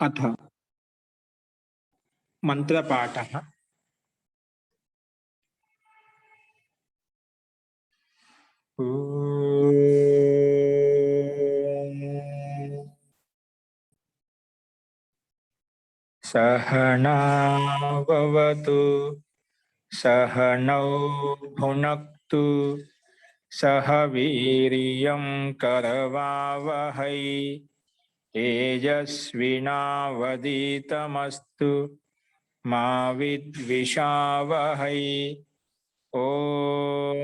अथ मंत्रपाठः। सहनाववतु सहनौ भुनक्तु सह वीर्यं करवावहै तेजस्विनावधीतमस्तु मा विद्विषावहै। ओम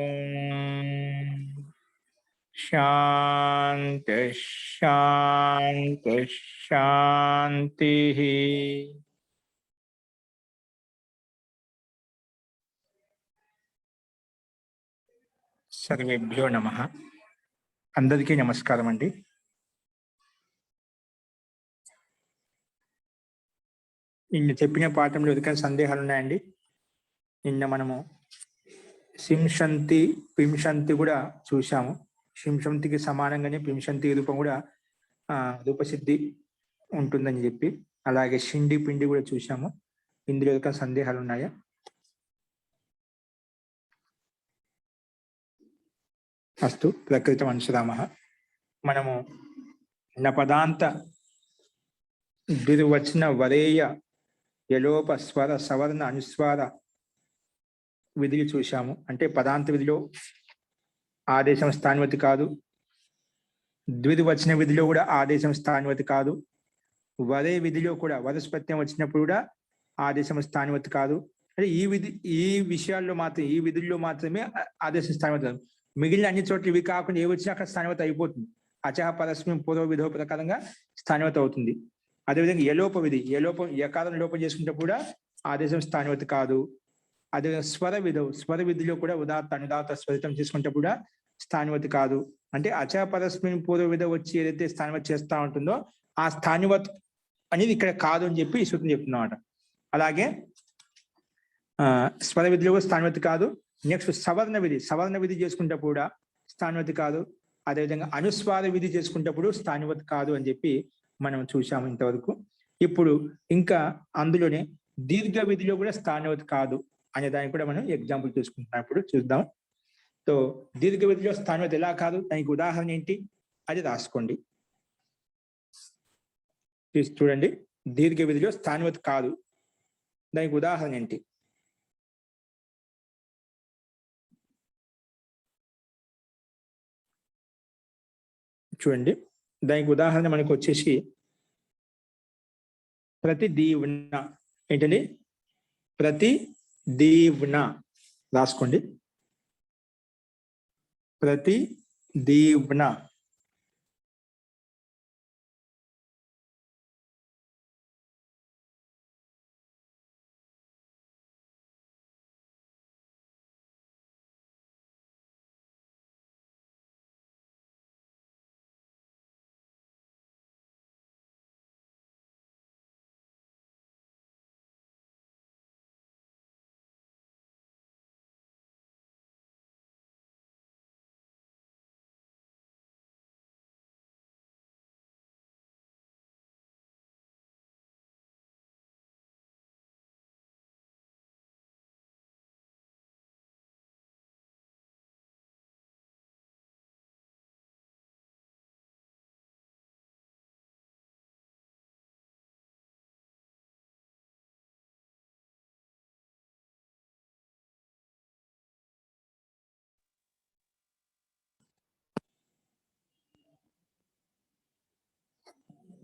शांति शांति शांति। सर्वेभ्यो नमः। अंदरिकी नमस्कारम अंडी। నిన్న చెప్పిన పాఠంలో ఎదుకైన సందేహాలు ఉన్నాయండి? నిన్న మనము సింశంతి పింశంతి కూడా చూశాము. సింశంతికి సమానంగానే పింశంతి రూపం కూడా రూపసిద్ధి ఉంటుందని చెప్పి, అలాగే షిండి పిండి కూడా చూశాము. ఇందులో ఎదుకైన సందేహాలు ఉన్నాయా? అస్తు ప్రకృతం అనుసరామః. మనము నపదాంత ద్వివచన వరేయ యలోప స్వర సవర్ణ అనుస్వార విధిని చూశాము. అంటే పదాంత విధిలో ఆదేశం స్థానివతి కాదు, ద్వివచన విధిలో కూడా ఆదేశం స్థానివతి కాదు, వరే విధిలో కూడా వరస్పత్యం వచ్చినప్పుడు కూడా ఆదేశం స్థానివతి కాదు. అంటే ఈ విషయాల్లో మాత్రం, ఈ విధుల్లో మాత్రమే ఆదేశం స్థానివతి కాదు. మిగిలిన అన్ని చోట్ల ఇవి కాకుండా ఏ వచ్చినా అక్కడ స్థానివతి అయిపోతుంది. అచహ పరస్మిం పూర్వ విధో ప్రకారంగా స్థానివతి అవుతుంది. అదేవిధంగా యలోప విధి, యకారం లోపం చేసుకుంటే కూడా ఆదేశం స్థానివతి కాదు. అదే స్వర విధం, స్వర విధిలో కూడా ఉదాత్త అనుదాత స్వరితం చేసుకుంటే కూడా స్థానివతి కాదు. అంటే అచహ పరస్మిన్ పూర్వ విధ వచ్చి ఏదైతే స్థానివతి చేస్తా ఉంటుందో ఆ స్థానివత్ అనేది ఇక్కడ కాదు అని చెప్పి ఈ సూత్రం చెప్తున్నమాట. అలాగే స్వర విధిలో కూడా స్థానివతి కాదు. నెక్స్ట్ సవర్ణ విధి చేసుకుంటే కూడా స్థానివతి కాదు. అదేవిధంగా అనుస్వార విధి చేసుకుంటప్పుడు స్థానివతి కాదు అని చెప్పి మనం చూసాము ఇంతవరకు. ఇప్పుడు ఇంకా అందులోనే దీర్ఘ విధిలో కూడా స్థానివతి కాదు అనే దానికి కూడా మనం ఎగ్జాంపుల్ చూసుకుంటున్నప్పుడు చూద్దాం. సో దీర్ఘ విధిలో స్థానివతి ఎలా కాదు, దానికి ఉదాహరణ ఏంటి అది రాసుకోండి. చూడండి, దీర్ఘ విధిలో స్థానివతి కాదు, దానికి ఉదాహరణ ఏంటి? చూడండి, దానికి ఉదాహరణ మనకు వచ్చేసి ప్రతిదీవన. ఏంటండి? ప్రతిదీవన రాసుకోండి. ప్రతిదీవన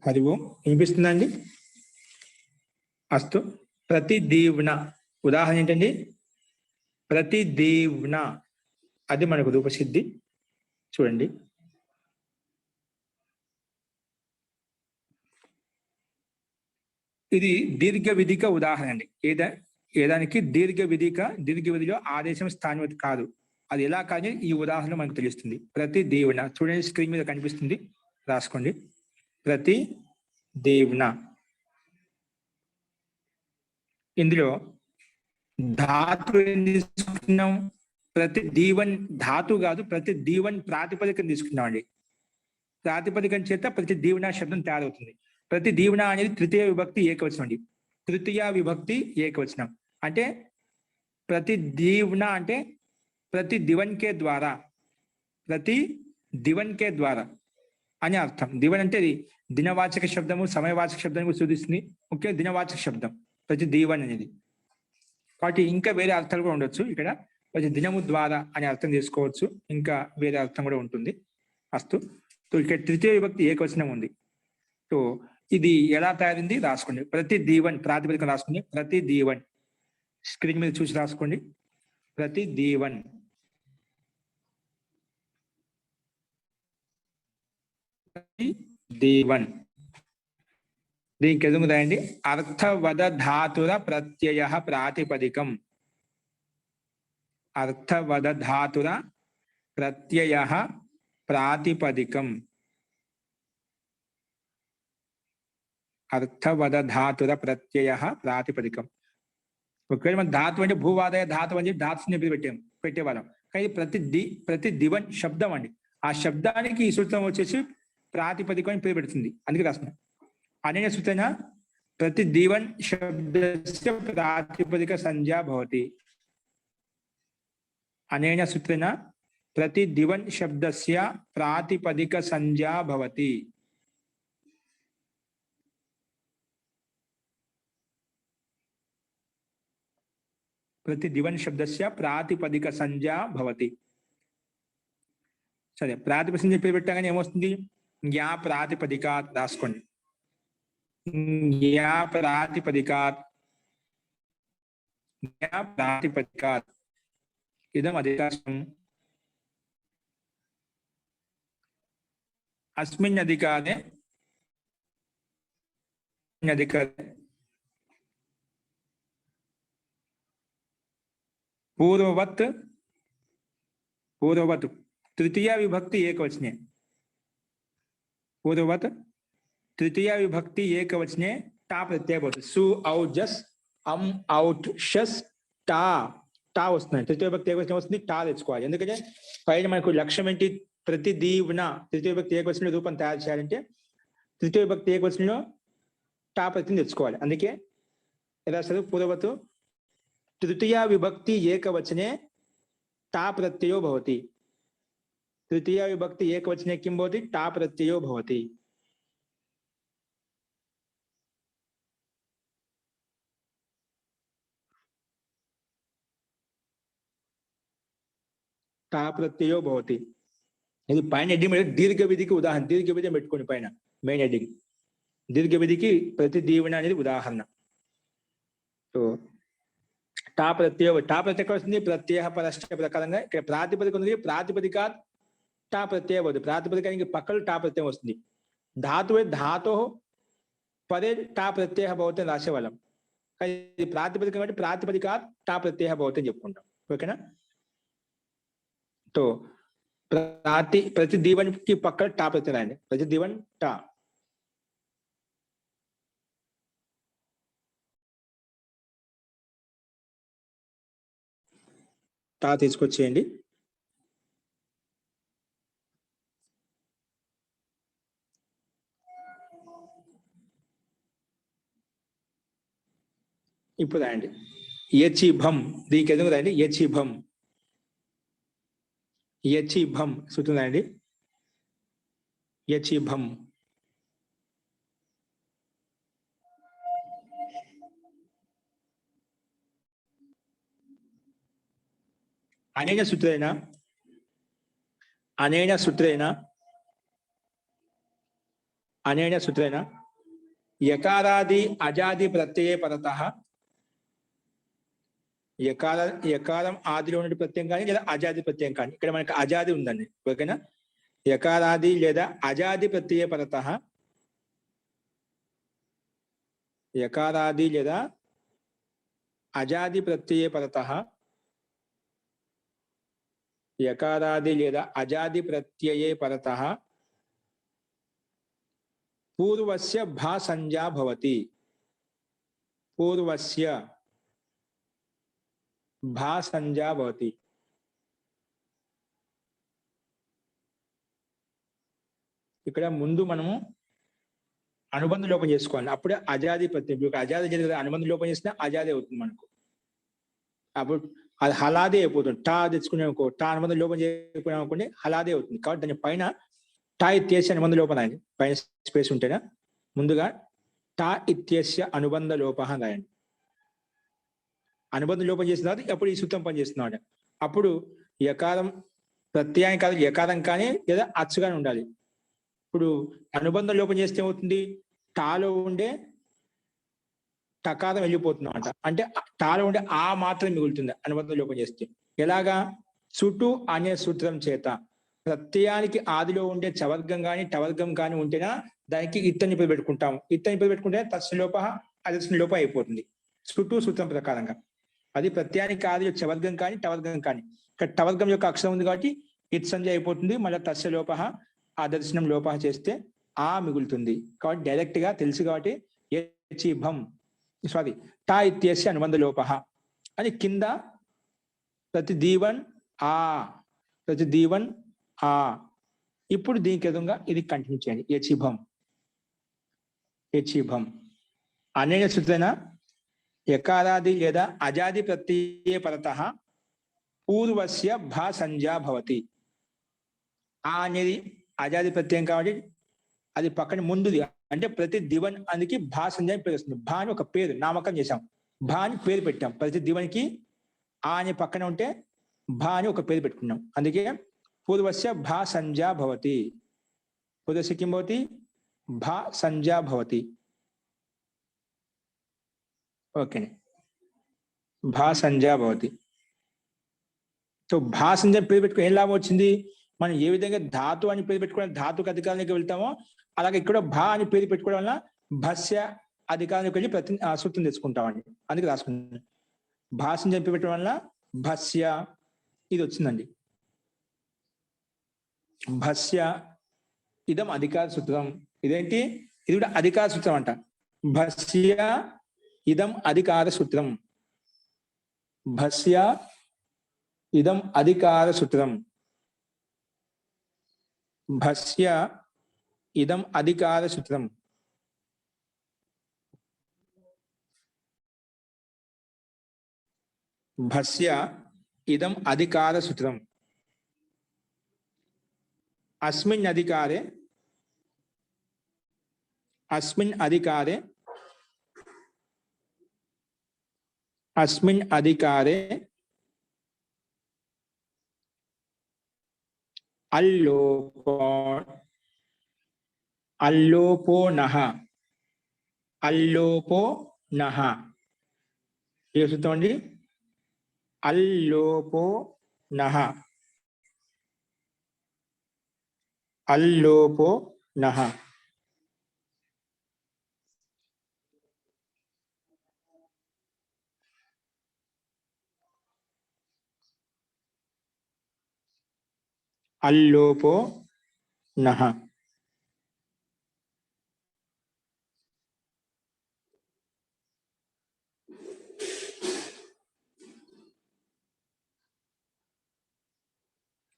హరి ఓం. వినిపిస్తుందండి? అస్తు. ప్రతిదీవన ఉదాహరణ ఏంటండి? ప్రతిదీవన అది మనకు రూపసిద్ధి. చూడండి, ఇది దీర్ఘ విధిక ఉదాహరణ అండి. ఏదానికి దీర్ఘ విధిలో ఆదేశం స్థానివతి కాదు. అది ఎలా కానీ ఈ ఉదాహరణ మనకు తెలుస్తుంది. ప్రతిదీవన చూడండి, స్క్రీన్ మీద కనిపిస్తుంది, రాసుకోండి. ప్రతిదీవన. ఇందులో ధాతు తీసుకున్నాం. ప్రతిదీవన్ ధాతు కాదు, ప్రతిదీవన్ ప్రాతిపదికను తీసుకున్నాం అండి. ప్రాతిపదికం చేత ప్రతిదీవన శబ్దం తయారవుతుంది. ప్రతి దీవెన అనేది తృతీయ విభక్తి ఏకవచనం అండి. తృతీయ విభక్తి ఏకవచనం అంటే ప్రతి దీవెన అంటే ప్రతి దివన్ కే ద్వారా, ప్రతి దివన్ కే ద్వారా అని అర్థం. దివన్ అంటే ఇది దినవాచక శబ్దము, సమయవాచక శబ్దానికి సూచిస్తుంది. ముఖ్యంగా దినవాచక శబ్దం ప్రతి దీవన్ అనేది. కాబట్టి ఇంకా వేరే అర్థాలు కూడా ఉండొచ్చు. ఇక్కడ ప్రతి దినము ద్వారా అని అర్థం చేసుకోవచ్చు, ఇంకా వేరే అర్థం కూడా ఉంటుంది. అస్తు. సో ఇక్కడ తృతీయ విభక్తి ఏకవచనం ఉంది. సో ఇది ఎలా తయారైంది రాసుకోండి. ప్రతి దీవన్ ప్రాతిపదికన రాసుకోండి. ప్రతి దీవన్ స్క్రీన్ మీద చూసి రాసుకోండి. ప్రతి దీవన్, దీవన్. దీనికి ఎదుగు రాయండి. అర్థవద ధాతుర ప్రత్యయ ప్రాతిపదికం. అర్థవద ధాతుర ప్రత్యయ ప్రాతిపదికం. అర్థవద ధాతుర ప్రత్యయ ప్రాతిపదికం. ఒకవేళ మన ధాతు అంటే భూవాదయ ధాతు అని చెప్పి ధాతుని పెట్టేవాళ్ళం. కానీ ప్రతి దివన్ శబ్దం అండి. ఆ శబ్దానికి ఈ సూత్రం వచ్చేసి ప్రాతిపదికం అని పేరు పెడుతుంది. అందుకే రాస్తున్నాం. అనేన సూత్రేణ ప్రతి దీవన్ శబ్దస్య ప్రాతిపదిక సంజ్ఞా భవతి. అనేన సూత్రేణ ప్రతి దివన్ శబ్దస్య ప్రాతిపదిక సంజ్ఞా భవతి. ప్రతి దివన్ శబ్దస్య ప్రాతిపదిక సంజ్ఞా భవతి. సరే, ప్రాతిపదిక సంజ్ఞ పేరు పెట్టగానే ఏమొస్తుంది? జ్ఞా ప్రాతిపదికాత్ రాసుకోండి. జ్ఞా ప్రాతిపదికాత్, జ్ఞా ప్రాతిపదికాత్. ఇదం అధికారం. అస్మిన్ అధికారే पूर्ववत तृतीय विभक्ति एकवचने, पूर्ववत तृतीय विभक्ति एकवचने टा प्रत्यय भवति. सु औ जस अम औट शस टा टा वस्तुंది. तृतीय विभक्ति एकवचने वस्तुंది. टा తెచ్చుకోవాలి. ఎందుకంటే పైన మనకు లక్ష్యం ఏంటి? ప్రతి దీవన తృతీయ విభక్తి ఏకవచన రూపం తయారు చేయాలంటే తృతీయ విభక్తి ఏకవచనంలో టా ప్రత్యయం తెచ్చుకోవాలి. అందుకే ఎలా సరే పూర్వవతు तृतीय विभक्ति एकवचने टा प्रत्ययो भवति. तृतीय विभक्ति एकवचने किं भवति? टा प्रत्ययो भवति. टा प्रत्ययो भवति. ఇది పైన హెడ్డింగ్ మీద దీర్ఘ విధికి ఉదాహరణ. దీర్ఘ విధి పెట్టుకోండి పైన మెయిన్ హెడ్డింగ్. దీర్ఘ విధికి ప్రతి దీవెన అనేది ఉదాహరణ. సో टा प्रत्यय వస్తుంది. ప్రత్యయ పరశ్చ ప్రకారంగా ఇక్కడ ప్రాతిపదిక ఉంది. ప్రాతిపదిక టా ప్రత్యయ వద్దు. ప్రాతిపదికానికి పక్కన టా ప్రత్యయం వస్తుంది. ధాతో పదే టా ప్రత్యయ భవతి అని రాసేవాళ్ళం. కానీ ప్రాతిపదిక కాబట్టి ప్రాతిపదిక టా ప్రత్యయ భవతి అని చెప్పుకుంటాం. ఓకేనా? तो ప్రతి దీవన్కి పక్కన టా ప్రత్యయం రాయండి. ప్రతి దీవన్ టా. టా తీసుకొచ్చేయండి. ఇప్పుడు రాయండి యచిభం. దీనికి ఎందుకు రాయండి? యచిభం, యచిభం సూత్రం రాయండి. యచిభం. అనేన సూత్రేణ, అనేన సూత్రేణ, అనేన సూత్రేణ యకారాది అజాది ప్రత్యయే పరతః. యకారం ఆదిలో ఉన్న ప్రత్యయం కానీ లేదా అజాది ప్రత్యయం కానీ, ఇక్కడ మనకి అజాది ఉందండి. ఓకేనా? యకారాది లేదా అజాది ప్రత్యయ పరతః, యకారాది లేదా అజాది ప్రత్యయ పరతః, యకారాది లేదా అజాది ప్రత్యయే పరతః పూర్వస్య భా సంజ్ఞా భవతి. పూర్వస్య భా సంజ్ఞా భవతి. ఇక్కడ ముందు మనము అనుబంధ లోపం చేసుకోవాలి. అప్పుడే అజాది ప్రత్యయం. ఇప్పుడు అజాది జరిగితే అనుబంధ లోపం చేసినా అజాది అవుతుంది మనకు. అప్పుడు అది హలాదే అయిపోతుంది. టా తెచ్చుకునే అనుకో, టా అనుబంధ లోపం చేయకపోయినా అనుకోండి హలాదే అవుతుంది. కాబట్టి దాని పైన టా ఇత్యేస్య అనుబంధ లోపం రాయండి. పైన స్పేస్ ఉంటేనా ముందుగా టా ఇత్యేస్య అనుబంధ లోప రాయండి. అనుబంధ లోపం చేసిన తర్వాత అప్పుడు ఈ సూత్రం పనిచేస్తున్నాడు. అప్పుడు యకారం ప్రత్యయం కాదు, యకారం కానీ లేదా అచ్చుగానే ఉండాలి. ఇప్పుడు అనుబంధ లోపం చేస్తే ఏమవుతుంది, టాలో ఉండే టకారం వెళ్ళిపోతుందన్నమాట. అంటే టాలో ఉండే ఆ మాత్రం మిగులుతుంది అనుబంధ లోపం చేస్తే. ఎలాగా? చుట్టూ అనే సూత్రం చేత ప్రత్యయానికి ఆదిలో ఉండే చవర్గం కానీ టవర్గం కానీ ఉంటేనా దానికి ఇత్తని పేరు పెట్టుకుంటాము. ఇత్తని పేరు పెట్టుకుంటే తస్లోప అదర్శన లోప అయిపోతుంది చుట్టూ సూత్రం ప్రకారంగా. అది ప్రత్యయానికి ఆదిలో చవర్గం కానీ టవర్గం కానీ. ఇక్కడ టవర్గం యొక్క అక్షరం ఉంది కాబట్టి ఇత్ సంజ అయిపోతుంది. మళ్ళీ తస్య లోప ఆదర్శనం లోప చేస్తే ఆ మిగులుతుంది. కాబట్టి డైరెక్ట్ గా తెలుసు కాబట్టి యచిభం సారీ టా ఇత్యస్య అనుబంధ లోప అని కింద ప్రతి దీవన్ ఆ, ప్రతి దీవన్ ఆ. ఇప్పుడు దీనికి ఎదురుగా ఇది కంటిన్యూ చేయండి. యచిభం యచిభం అనేన సూత్రేణ యకారాది లేదా అజాది ప్రత్యయ పరతః పూర్వస్య భా సంజ్ఞా భవతి. ఆ అనేది అజాది ప్రత్యయం కాబట్టి అది పక్కన ముందుది. అంటే ప్రతి దివన్ అందుకి భా సంజ్ఞ పేరు వస్తుంది. భా అని ఒక పేరు నామకం చేశాం. భా అని పేరు పెట్టాం. ప్రతి దివన్కి ఆ అని పక్కన ఉంటే భా అని ఒక పేరు పెట్టుకున్నాం. అందుకే పూర్వస్య భా సంజ్ఞా భవతి. పూర్వస్య కిం భవతి? భా సంజ్ఞా భవతి. ఓకే, భా సంజ్ఞా భవతి. సో భా సంజ్ఞ పేరు పెట్టుకుని ఏం లాభం వచ్చింది? మనం ఏ విధంగా ధాతు అని పేరు పెట్టుకోవడం ధాతుకు అధికారానికి వెళ్తామో అలాగే ఇక్కడ భా అని పేరు పెట్టుకోవడం వల్ల భస్య అధికారానికి వెళ్ళి ప్రతి సూత్రం తెచ్చుకుంటామండి. అందుకే రాసుకున్నాం. భా సంజ్ఞ పేరు పెట్టడం వల్ల భస్య ఇది వచ్చిందండి. భస్య ఇదం అధికార సూత్రం. ఇదేంటి? ఇది కూడా అధికార సూత్రం అంట. భస్య ఇదం అధికార సూత్రం. భస్య ఇదం అధికార సూత్రం. భస్య ఇదం అధికార సూత్రం. భస్య ఇదం అధికార సూత్రం. అస్మిన్ అధికారే అస్మిన్ అధికారే అస్మిన్ అధికారే అల్లోపో అల్లోపో నః అల్లోపో నః. ఏ సూత్రం అండి? అల్లోపో నః అల్లోపో నః. అల్లోపో నః.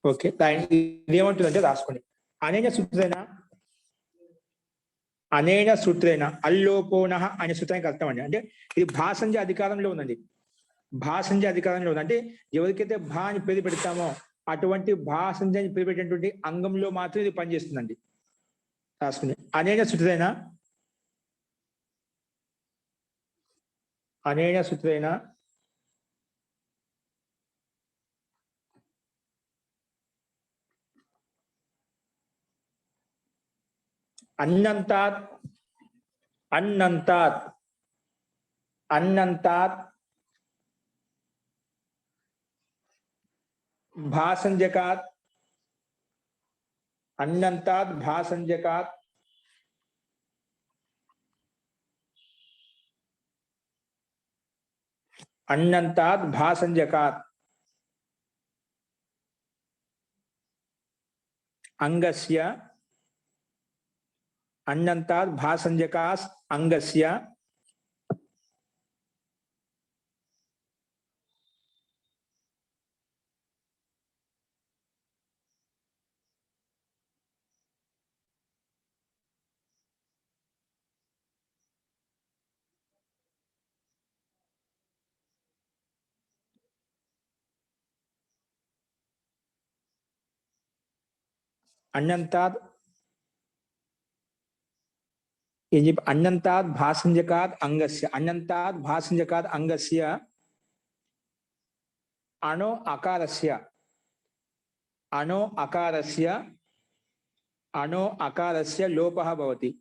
ఓకే, ఇది ఏమంటుందంటే రాసుకోండి. అనేన సూత్రేణ అనేన సూత్రేణ అల్లోపోనః అనే సూత్రానికి అర్థం అండి. అంటే ఇది భాసంజ అధికారంలో ఉందండి. భాసంజ అధికారంలో ఉంది. అంటే ఎవరికైతే భా అని పేరు పెడతామో అటువంటి భాసంజ అని పేరు పెట్టినటువంటి అంగంలో మాత్రం ఇది పనిచేస్తుందండి. రాసుకుని అనేన సూత్రేణ అనేన సూత్రేణ అన్నంతాత్ అన్నంతాత్ అన్నంతాత్ భాసంజకాత్ అన్నంతాత్ భాసంజకాత్ అన్నంతాత్ భాసంజకాత్ అంగస్య అన్నంతాత్ భాసంజకాస్ అంగస్య అన్నంతాద్ ఏం చెప్పి అన్నంతాద్ భాసింజకాద్ అంగస్య అన్నంతాద్ భాసింజకాద్ అంగస్య అణో అకారస్య అణో అకారస్య అణో అకారస్య లోపః భవతి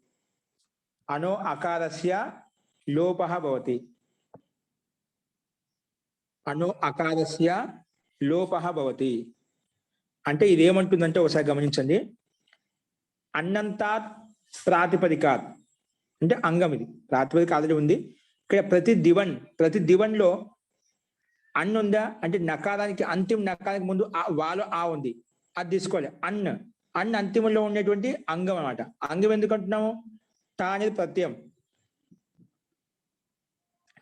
అణో అకారస్య లోపః భవతి అణో అకారస్య లోపః భవతి అంటే ఇదేమంటుందంటే ఒకసారి గమనించండి అన్నంతాత్ ప్రాతిపదికాత్ అంటే అంగం ఇది ప్రాతిపదిక ఆల్రెడీ ఉంది ఇక్కడ ప్రతి దివన్లో అన్ ఉందా అంటే నకారానికి అంతిమ నకారానికి ముందు వాలో ఆ ఉంది అది తీసుకోవాలి అన్ అంతిమంలో ఉండేటువంటి అంగం అన్నమాట అంగం ఎందుకు అంటున్నాము టా అనేది ప్రత్యయం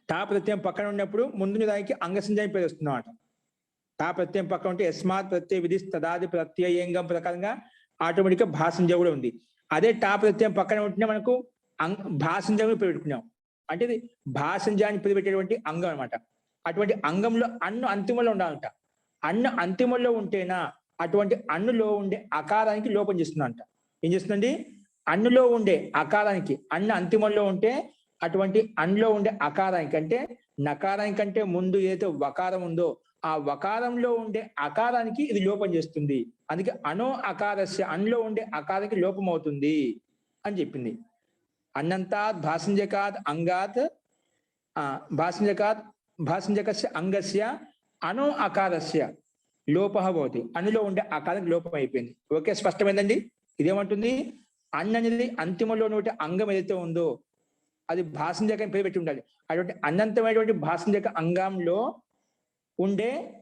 టా ప్రత్యయం పక్కన ఉన్నప్పుడు ముందు దానికి అంగసంజాయి పేరు వస్తుంది అన్నమాట టా ప్రత్యయం పక్కన ఉంటే యస్మాత్ ప్రత్యయ విధి తదాది ప్రత్యయంగం ప్రకారంగా ఆటోమేటిక్ గా భాషంజ కూడా ఉంది అదే టా ప్రత్యయం పక్కన ఉంటే మనకు భాషంజ పేరు పెట్టుకున్నాం అంటే ఇది భాషంజాన్ని పేరు పెట్టేటువంటి అంగం అనమాట అటువంటి అంగంలో అన్ను అంతిమంలో ఉండాలంట అన్ను అంతిమంలో ఉంటేనా అటువంటి అన్నులో ఉండే అకారానికి లోపం చేస్తుందంట ఏం చేస్తుందండి అన్నులో ఉండే అకారానికి అన్ను అంతిమంలో ఉంటే అటువంటి అన్నులో ఉండే అకారానికి అంటే నకారానికి అంటే ముందు ఏదైతే వకారం ఉందో ఆ వకారంలో ఉండే అకారానికి ఇది లోపం చేస్తుంది అందుకే అనో అకారస్య అన్నులో ఉండే అకారానికి లోపం అవుతుంది అని చెప్పింది అన్నంతాత్ భాసింజకాత్ అంగాత్ భాసింజకస్య అంగస్య అనో అకారస్య లోపః భవతి అనులో ఉండే అకారానికి లోపం అయిపోయింది ఓకే స్పష్టమైందండి ఇదేమంటుంది అన్ అనేది అంతిమంలో ఉన్నటువంటి అంగం ఏదైతే ఉందో అది భాసింజక పేరు పెట్టి ఉండాలి అటువంటి అనంతమైనటువంటి భాసింజక అంగంలో ఉండే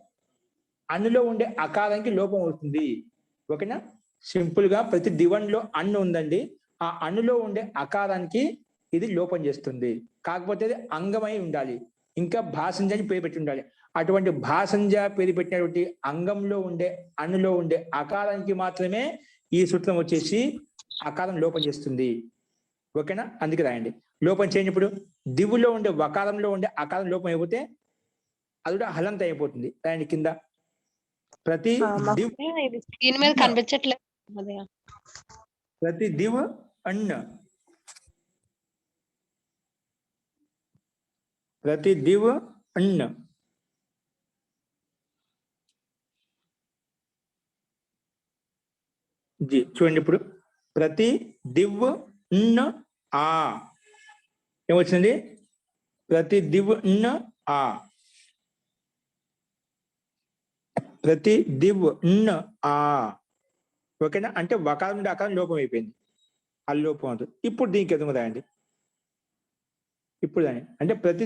అనులో ఉండే అకారానికి లోపం అవుతుంది ఓకేనా సింపుల్ గా ప్రతి దివన్లో అన్ను ఉందండి ఆ అన్నులో ఉండే అకారానికి ఇది లోపం చేస్తుంది కాకపోతే అది అంగమై ఉండాలి ఇంకా భాషంజ అని పేరు పెట్టి ఉండాలి అటువంటి భాషంజ పేరు పెట్టినటువంటి అంగంలో ఉండే అన్నులో ఉండే అకారానికి మాత్రమే ఈ సూత్రం వచ్చేసి అకారం లోపం చేస్తుంది ఓకేనా అందుకే రాయండి లోపం చేయనప్పుడు దివులో ఉండే వకారంలో ఉండే అకారం లోపం అయిపోతే అది కూడా హలంత అయిపోతుంది రాయండి కింద ప్రతి స్క్రీన్ మీద కనిపించట్లేదు ప్రతి దివ్ అన్న ప్రతి దివ్ అన్న జీ చూడండి ఇప్పుడు ప్రతి దివ్ న్ ఆ ఏమొచ్చింది ప్రతి దివ్ న్ ఆ ప్రతి దివ్ న్ ఆ ఓకేనా అంటే వకారం నుండి అకారం లోపం అయిపోయింది అల్లోపం అవుతుంది ఇప్పుడు దీనికి ఎదుగు రాయండి ఇప్పుడు దాని అంటే ప్రతి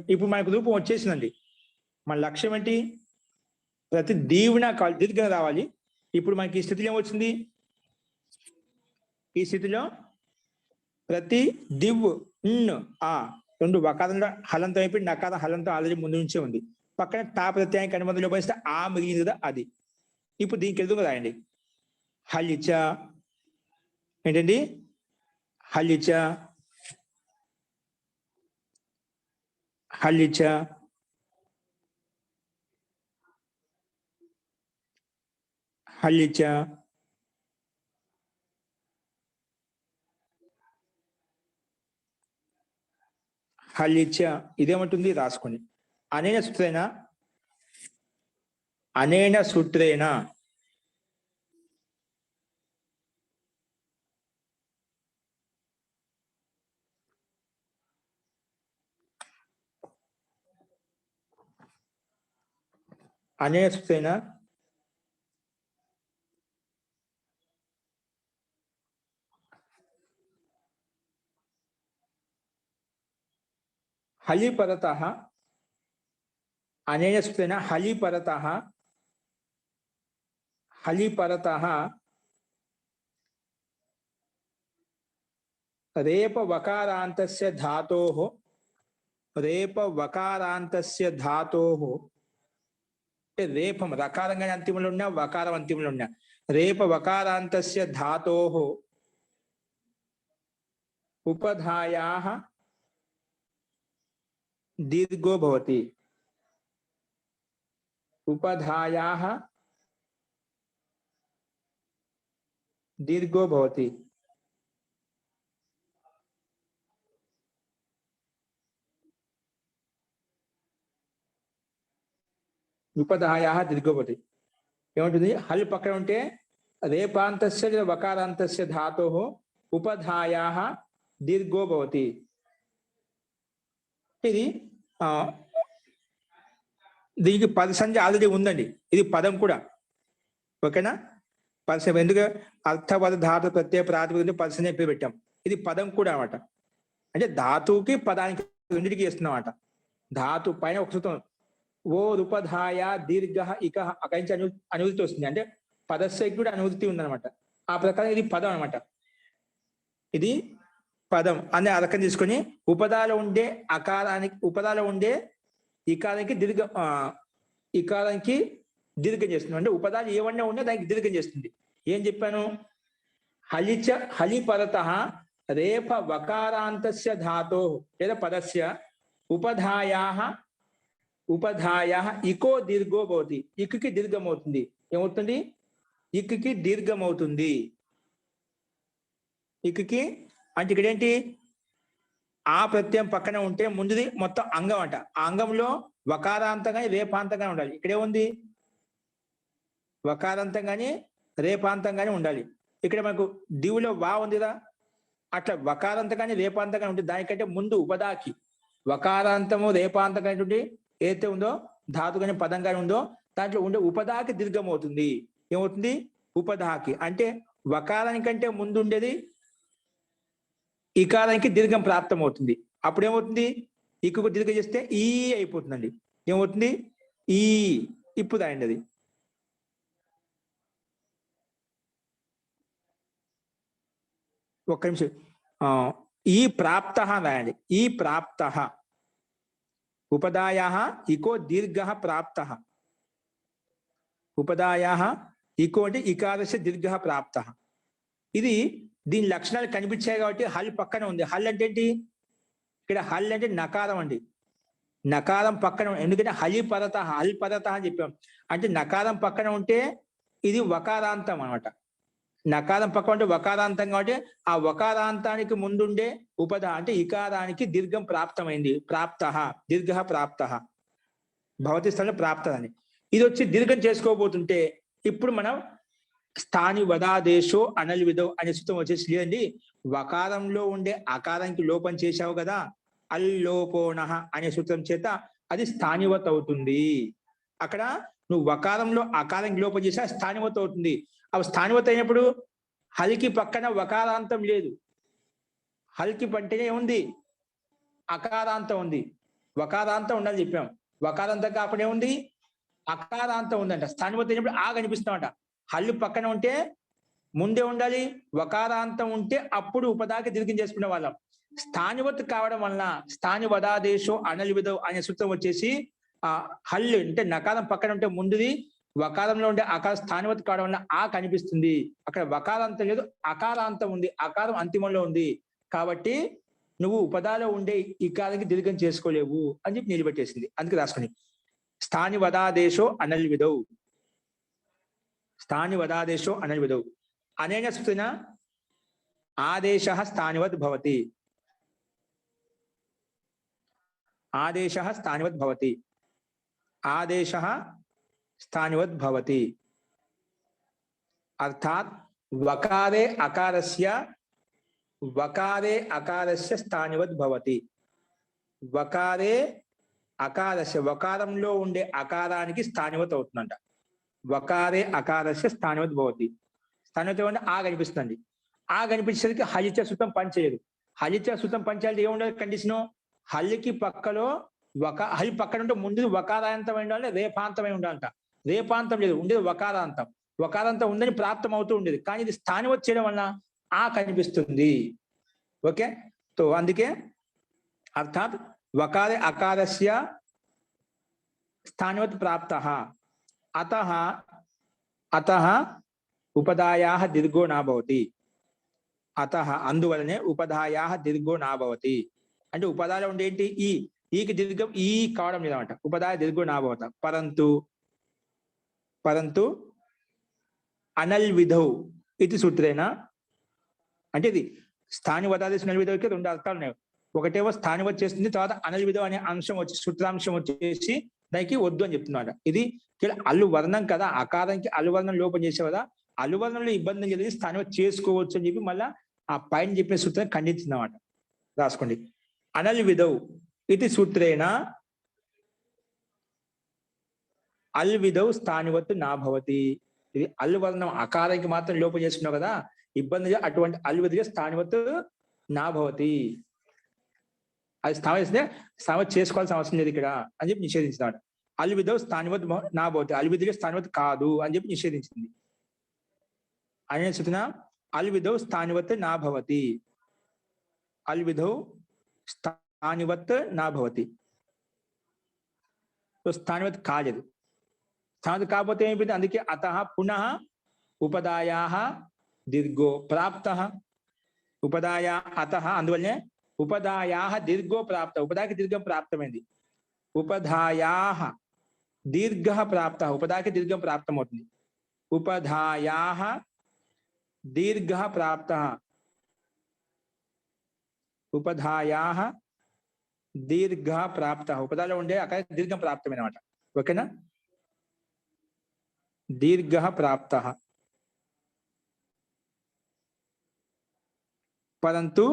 ఇప్పుడు మనకు రూపం వచ్చేసిందండి మన లక్ష్యం ఏంటి ప్రతి దీవున దీర్ఘం రావాలి ఇప్పుడు మనకి ఈ స్థితిలో ఏమొచ్చింది ఈ స్థితిలో ప్రతి దివ్ న్ ఆ రెండు వకారంలో హలంతం అయిపోయి నకారం హలంతం ఆల్రెడీ ముందు నుంచే ఉంది పక్కన టా ప్రత్యయానికి అనుమతి లోపిస్తే ఆ మిగిలింది కదా అది ఇప్పుడు దీనికి ఎదుగు రాయండి హలిచ ఏంటండి హలిచ హలిచ హలిచ హలిచ ఇదేమంటుంది రాసుకోండి అనేన సూత్రేణ హలిపరతః అనేన సూత్రేణ హలిపరతః రేప వకారాంతస్య ధాతోః రేపం రకారంగా అంతిమంలో ఉన్నా వకారం అంతిమంలో ఉన్నా రేప వకారాంతస్య ధాతోః ఉపధాయాః దీర్ఘో భవతి ఉపధాయాః దీర్ఘో భవతి. ఉపధాయాః దీర్ఘో భవతి. ఏమంటుంది? హల్ పక్కన ఉంటే రేపాంతస్య లేదా వకారాంతస్య ధాతోః ఉపధాయాః దీర్ఘో భవతి. ఇది దీనికి పద సంజ్ఞ ఆల్రెడీ ఉందండి. ఇది పదం కూడా. ఓకేనా? పద ఎందుకు అర్థపద ధాతు ప్రత్యయ ప్రాతిపదికన పద సంజ్ఞ పేరు పెట్టాం. ఇది పదం కూడా అన్నమాట. అంటే ధాతువుకి పదానికి రెండింటికి చేస్తున్నాం అన్నమాట. ధాతు పైన ఒక సూత్రం ఓ రూపధాయ దీర్ఘ ఇక అక్కడి నుంచి అనువృత్తి వస్తుంది. అంటే పదస్యకి కూడా అనువృత్తి ఉందన్నమాట. ఆ ప్రకారం ఇది పదం అనమాట. ఇది పదం అనే అర్థం తీసుకొని ఉపదాలో ఉండే అకారానికి ఉపదాలో ఉండే ఇకారానికి ఇకారానికి దీర్ఘం చేస్తుంది. అంటే ఉపదాలు ఏమన్నా ఉన్నా దానికి దీర్ఘం చేస్తుంది. ఏం చెప్పాను? హలిపరత రేప వకారాంతస్య ధాతో లేదా పదస్య ఉపధాయాః ఇకో దీర్ఘో భవతి. ఇక్కి దీర్ఘం అవుతుంది. ఏమవుతుంది? ఇక్కి దీర్ఘం అవుతుంది. ఇక్కి అంటే ఇక్కడ ఏంటి? ఆ ప్రత్యయం పక్కన ఉంటే ముందుది మొత్తం అంగం అంట. ఆ అంగంలో వకారాంతంగానే రేపాంతంగానే ఉండాలి. ఇక్కడేముంది? వకారాంతంగానే రేపాంతంగానే ఉండాలి. ఇక్కడ మనకు దివులో వా ఉందిరా, అట్లా వకారాంతంగానే రేపాంతంగానే ఉంటుంది. దానికంటే ముందు ఉపదాకి వకారాంతము రేపాంతంగా ఏదైతే ఉందో ధాతు కానీ పదం కానీ ఉందో దాంట్లో ఉండే ఉపదాకి దీర్ఘం అవుతుంది. ఏమవుతుంది? ఉపదాకి అంటే వకారానికంటే ముందు ఉండేది ఇకారానికి దీర్ఘం ప్రాప్తం అవుతుంది. అప్పుడు ఏమవుతుంది? ఇక్కకు దీర్ఘం చేస్తే ఈ అయిపోతుందండి. ఏమవుతుంది? ఈ. ఇప్పుడు రాయండి అది. ఒక్క నిమిషం. ఈ ప్రాప్త రాయండి. ఈ ప్రాప్త ఉపదాయాః ఇకో దీర్ఘః ప్రాప్తః. ఉపదాయాః ఇకో అంటే ఇకారస్య దీర్ఘః ప్రాప్తః. ఇది దీని లక్షణాలు కనిపించాయి కాబట్టి హల్ పక్కన ఉంది. హల్ అంటే ఏంటి? ఇక్కడ హల్ అంటే నకారం అండి. నకారం పక్కన, ఎందుకంటే హలిపరత అని చెప్పాం. అంటే నకారం పక్కన ఉంటే ఇది వకారాంతం అన్నమాట. నకారం పక్కన ఉంటే వకారాంతం కాబట్టి ఆ వకారాంతానికి ముందుండే ఉపద అంటే ఇకారానికి దీర్ఘం ప్రాప్తమైంది. ప్రాప్తః దీర్ఘ ప్రాప్తః భవతి స్థలంలో ప్రాప్త అని. ఇది వచ్చి దీర్ఘం చేసుకోబోతుంటే ఇప్పుడు మనం స్థాని వదాదేశో అనల్ విధో అనే సూత్రం వచ్చేసి లేదండి. వకారంలో ఉండే అకారానికి లోపం చేశావు కదా, అల్లోపోనః అనే సూత్రం చేత అది స్థానివత్ అవుతుంది. అక్కడ నువ్వు వకారంలో అకారానికి లోపం చేసా స్థానివత్ అవుతుంది. అవి స్థానివత్ అయినప్పుడు హల్కి పక్కన వకారాంతం లేదు. హల్కి పంటనే ఉంది, అకారాంతం ఉంది. వకారాంతం ఉండాలని చెప్పాం. వకారాంతం కాకుండా ఏముంది? అకారాంతం ఉందంట. స్థానివత్ అయినప్పుడు ఆ కనిపిస్తామంట. హల్లు పక్కన ఉంటే ముందే ఉండాలి, వకారాంతం ఉంటే అప్పుడు ఉపదాకి దీర్ఘం చేసుకునే వాళ్ళం. స్థానివత్ కావడం వలన స్థాని వదాదేశో అనల్ విధో అనే సూత్రం వచ్చేసి హల్లు అంటే నకారం పక్కన ఉంటే ముందుది, వకారంలో ఉండే అకార స్థానివత్ కావడం వల్ల ఆ కనిపిస్తుంది. అక్కడ వకారాంతం లేదు, అకారాంతం ఉంది. అకారం అంతిమంలో ఉంది కాబట్టి నువ్వు ఉపదాలో ఉండే ఇకారానికి దీర్ఘం చేసుకోలేవు అని చెప్పి నిలబెట్టేసింది. అందుకే రాసుకుని స్థాని వదాదేశో అనల్ విధౌ. స్థాని వదాదేశో అనల్ విధౌ అనేన సూత్రేణ ఆదేశః స్థానివత్ భవతి. ఆదేశః స్థానివత్ భవతి. ఆదేశः స్థానివత్ భవతి. అర్థాత్ వకారే అకారస్య స్థానివత్ భవతి. వకారే అకారస్య వకారంలో ఉండే అకారానికి స్థానివత్ అవుతుందంట. వకారే అకారస్య స్థానివత్ భవతి. స్థానివత్ అంటే ఆ కనిపిస్తుంది. ఆ కనిపించేసరికి హలిచ సూత్రం పనిచేయదు. హలిచ సూత్రం పనిచేయాలి ఏముండాలి కండిషను? హల్లికి పక్కలో హల్ పక్కన ఉంటే ముందు వకారాంతమై ఉండాలి, రేపాంతమై ఉండాలంట. రేపాంతం లేదు, ఉండేది వకారాంతం. వకారాంతం ఉందని ప్రాప్తం అవుతూ ఉండేది. కానీ ఇది స్థానివత్ చేయడం వలన ఆ కనిపిస్తుంది. ఓకే, తో అందుకే అర్థాత్ వకారే అకారస్య స్థానివత్ ప్రాప్తః. అతః ఉపదాయాః దీర్ఘో నా భవతి. అందువలనే ఉపదాయాః దీర్ఘో నా భవతి. అంటే ఉపదాలో ఉండే ఏంటి? ఈకి దీర్ఘం ఈ కావడం లేదన్నమాట. ఉపదాయ దీర్ఘో నా భవత. పరంతు అనల్ విధౌ ఇది సూత్రేనా అంటే ఇది స్థానివదాదేశం నలివిధవకి రెండు అర్థాలు ఉన్నాయి. ఒకటేమో స్థానివత్ చేస్తుంది, తర్వాత అనలివిధం అనే అంశం వచ్చి సూత్రాంశం వచ్చేసి దానికి వద్దు అని చెప్తున్నాడు. ఇది అల్లు వర్ణం కదా, అకారానికి అల్లువర్ణం లోపం చేసే కదా, అల్లువర్ణంలో ఇబ్బంది కలిగి స్థానివత్ చేసుకోవచ్చు అని చెప్పి మళ్ళా ఆ పైన చెప్పిన సూత్రం ఖండించింది అన్నమాట. రాసుకోండి. అనలివిధౌ ఇది సూత్రేనా అల్విధౌ స్థానివత్ నా భవతి. ఇది అల్లువర్ణం అకారానికి మాత్రం లోపం చేసుకున్నావు కదా, ఇబ్బంది అటువంటి అల్విధిగా స్థానివత్ నా భవతి. అది స్థానివత్ చేసుకోవాల్సిన అవసరం లేదు ఇక్కడ అని చెప్పి నిషేధించినాడు. అల్విధౌ స్థానివత్ నా భవతి, అల్విధిగా స్థానివత్ కాదు అని చెప్పి నిషేధించింది. అనే సూచన అల్విధౌ స్థానివత్ నా భవతి, అల్విధౌ స్థానివత్ నా భవతి. స్థానివత్ కాలేదు. స్థానివత్ కాకపోతే ఏమైపోయింది, అందుకే అతః పునః ఉపదాయాః దీర్ఘో ప్రాప్తః. ఉపదాయా అతః అందువల్లనే ఉపదాయాః దీర్ఘో ప్రాప్త, ఉపదాకి దీర్ఘం ప్రాప్తమైంది. ఉపధాయాః దీర్ఘ ప్రాప్త, ఉపదాకి దీర్ఘం ప్రాప్తమవుతుంది. ఉపధాయాః దీర్ఘ ప్రాప్త, ఉపధాయాః దీర్ఘ ప్రాప్త. ఉపదాలో ఉండే అక్కడ దీర్ఘం ప్రాప్తమైన మాట. ఓకేనా? దీర్ఘ ప్రాప్త. పరంతు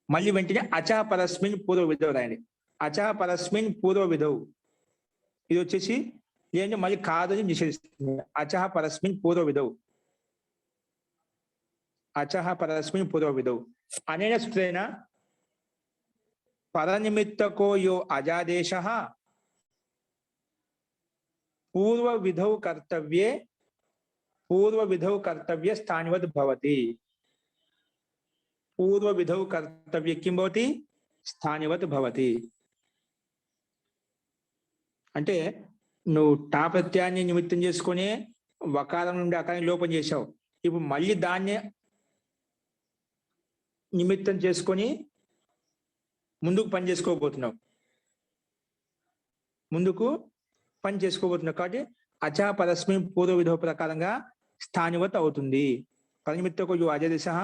మళ్ళీ వెంటనే అచః పరస్మిన్ పూర్వ విధౌ రాయండి. అచః పరస్మిన్ పూర్వ విధౌ ఇది వచ్చేసి ఏంటంటే మళ్ళీ కాదని నిషేధిస్తుంది. అచః పరస్మిన్ పూర్వ విధౌ, అచః పరస్మిన్ పూర్వ విధౌ అనేన సూత్రేణ పరనిమిత్తకో యో అజాదేశః పూర్వ విధౌ కర్తవ్యే స్థానివత్ భవతి. పూర్వ విధౌ కర్తవ్య కిం భవతి? స్థానివత్ భవతి. అంటే నువ్వు టా ప్రత్యయాన్ని నిమిత్తం చేసుకుని వకారం నుండి అకారాన్ని లోపం చేశావు. ఇప్పుడు మళ్ళీ దాన్ని నిమిత్తం చేసుకొని ముందుకు పని చేసుకోబోతున్నావు కాబట్టి అచః పరస్మిన్ పూర్వ విధౌ ప్రకారంగా స్థానివత్ అవుతుంది. పరనిమిత్తకో యో అజాదేశః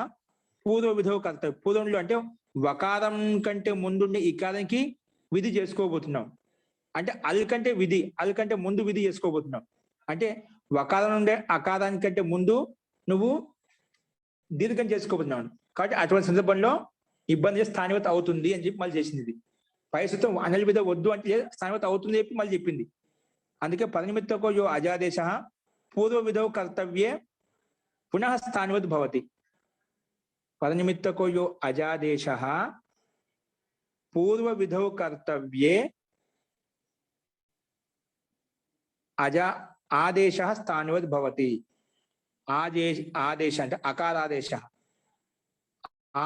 పూర్వ విధౌ కర్తవ్యం. పూర్వంలో అంటే వకారం కంటే ముందుండే ఇకారానికి విధి చేసుకోబోతున్నాం. అంటే అల్ కంటే విధి, అల్ కంటే ముందు విధి చేసుకోబోతున్నాం. అంటే వకారం నుండే అకారానికంటే ముందు నువ్వు దీర్ఘం చేసుకోబోతున్నావు. కాబట్టి అటువంటి సందర్భంలో ఇబ్బంది స్థానివత్ అవుతుంది అని చెప్పి మళ్ళీ చేసింది. ఇది పై సూత్రం అనలివిధ వద్దు అంటే స్థానివత్ అవుతుంది చెప్పి మళ్ళీ చెప్పింది. అందుకే పరనిమిత్తకో యో అజాదేశః పూర్వ విధౌ కర్తవ్యే పునః స్థానివత్ భవతి. పరనిమిత్తకో యో అజాదేశః పూర్వ విధౌ కర్తవ్యే ఆదేశః స్థానివత్ భవతి. ఆదేశ అంటే అకారాదేశ,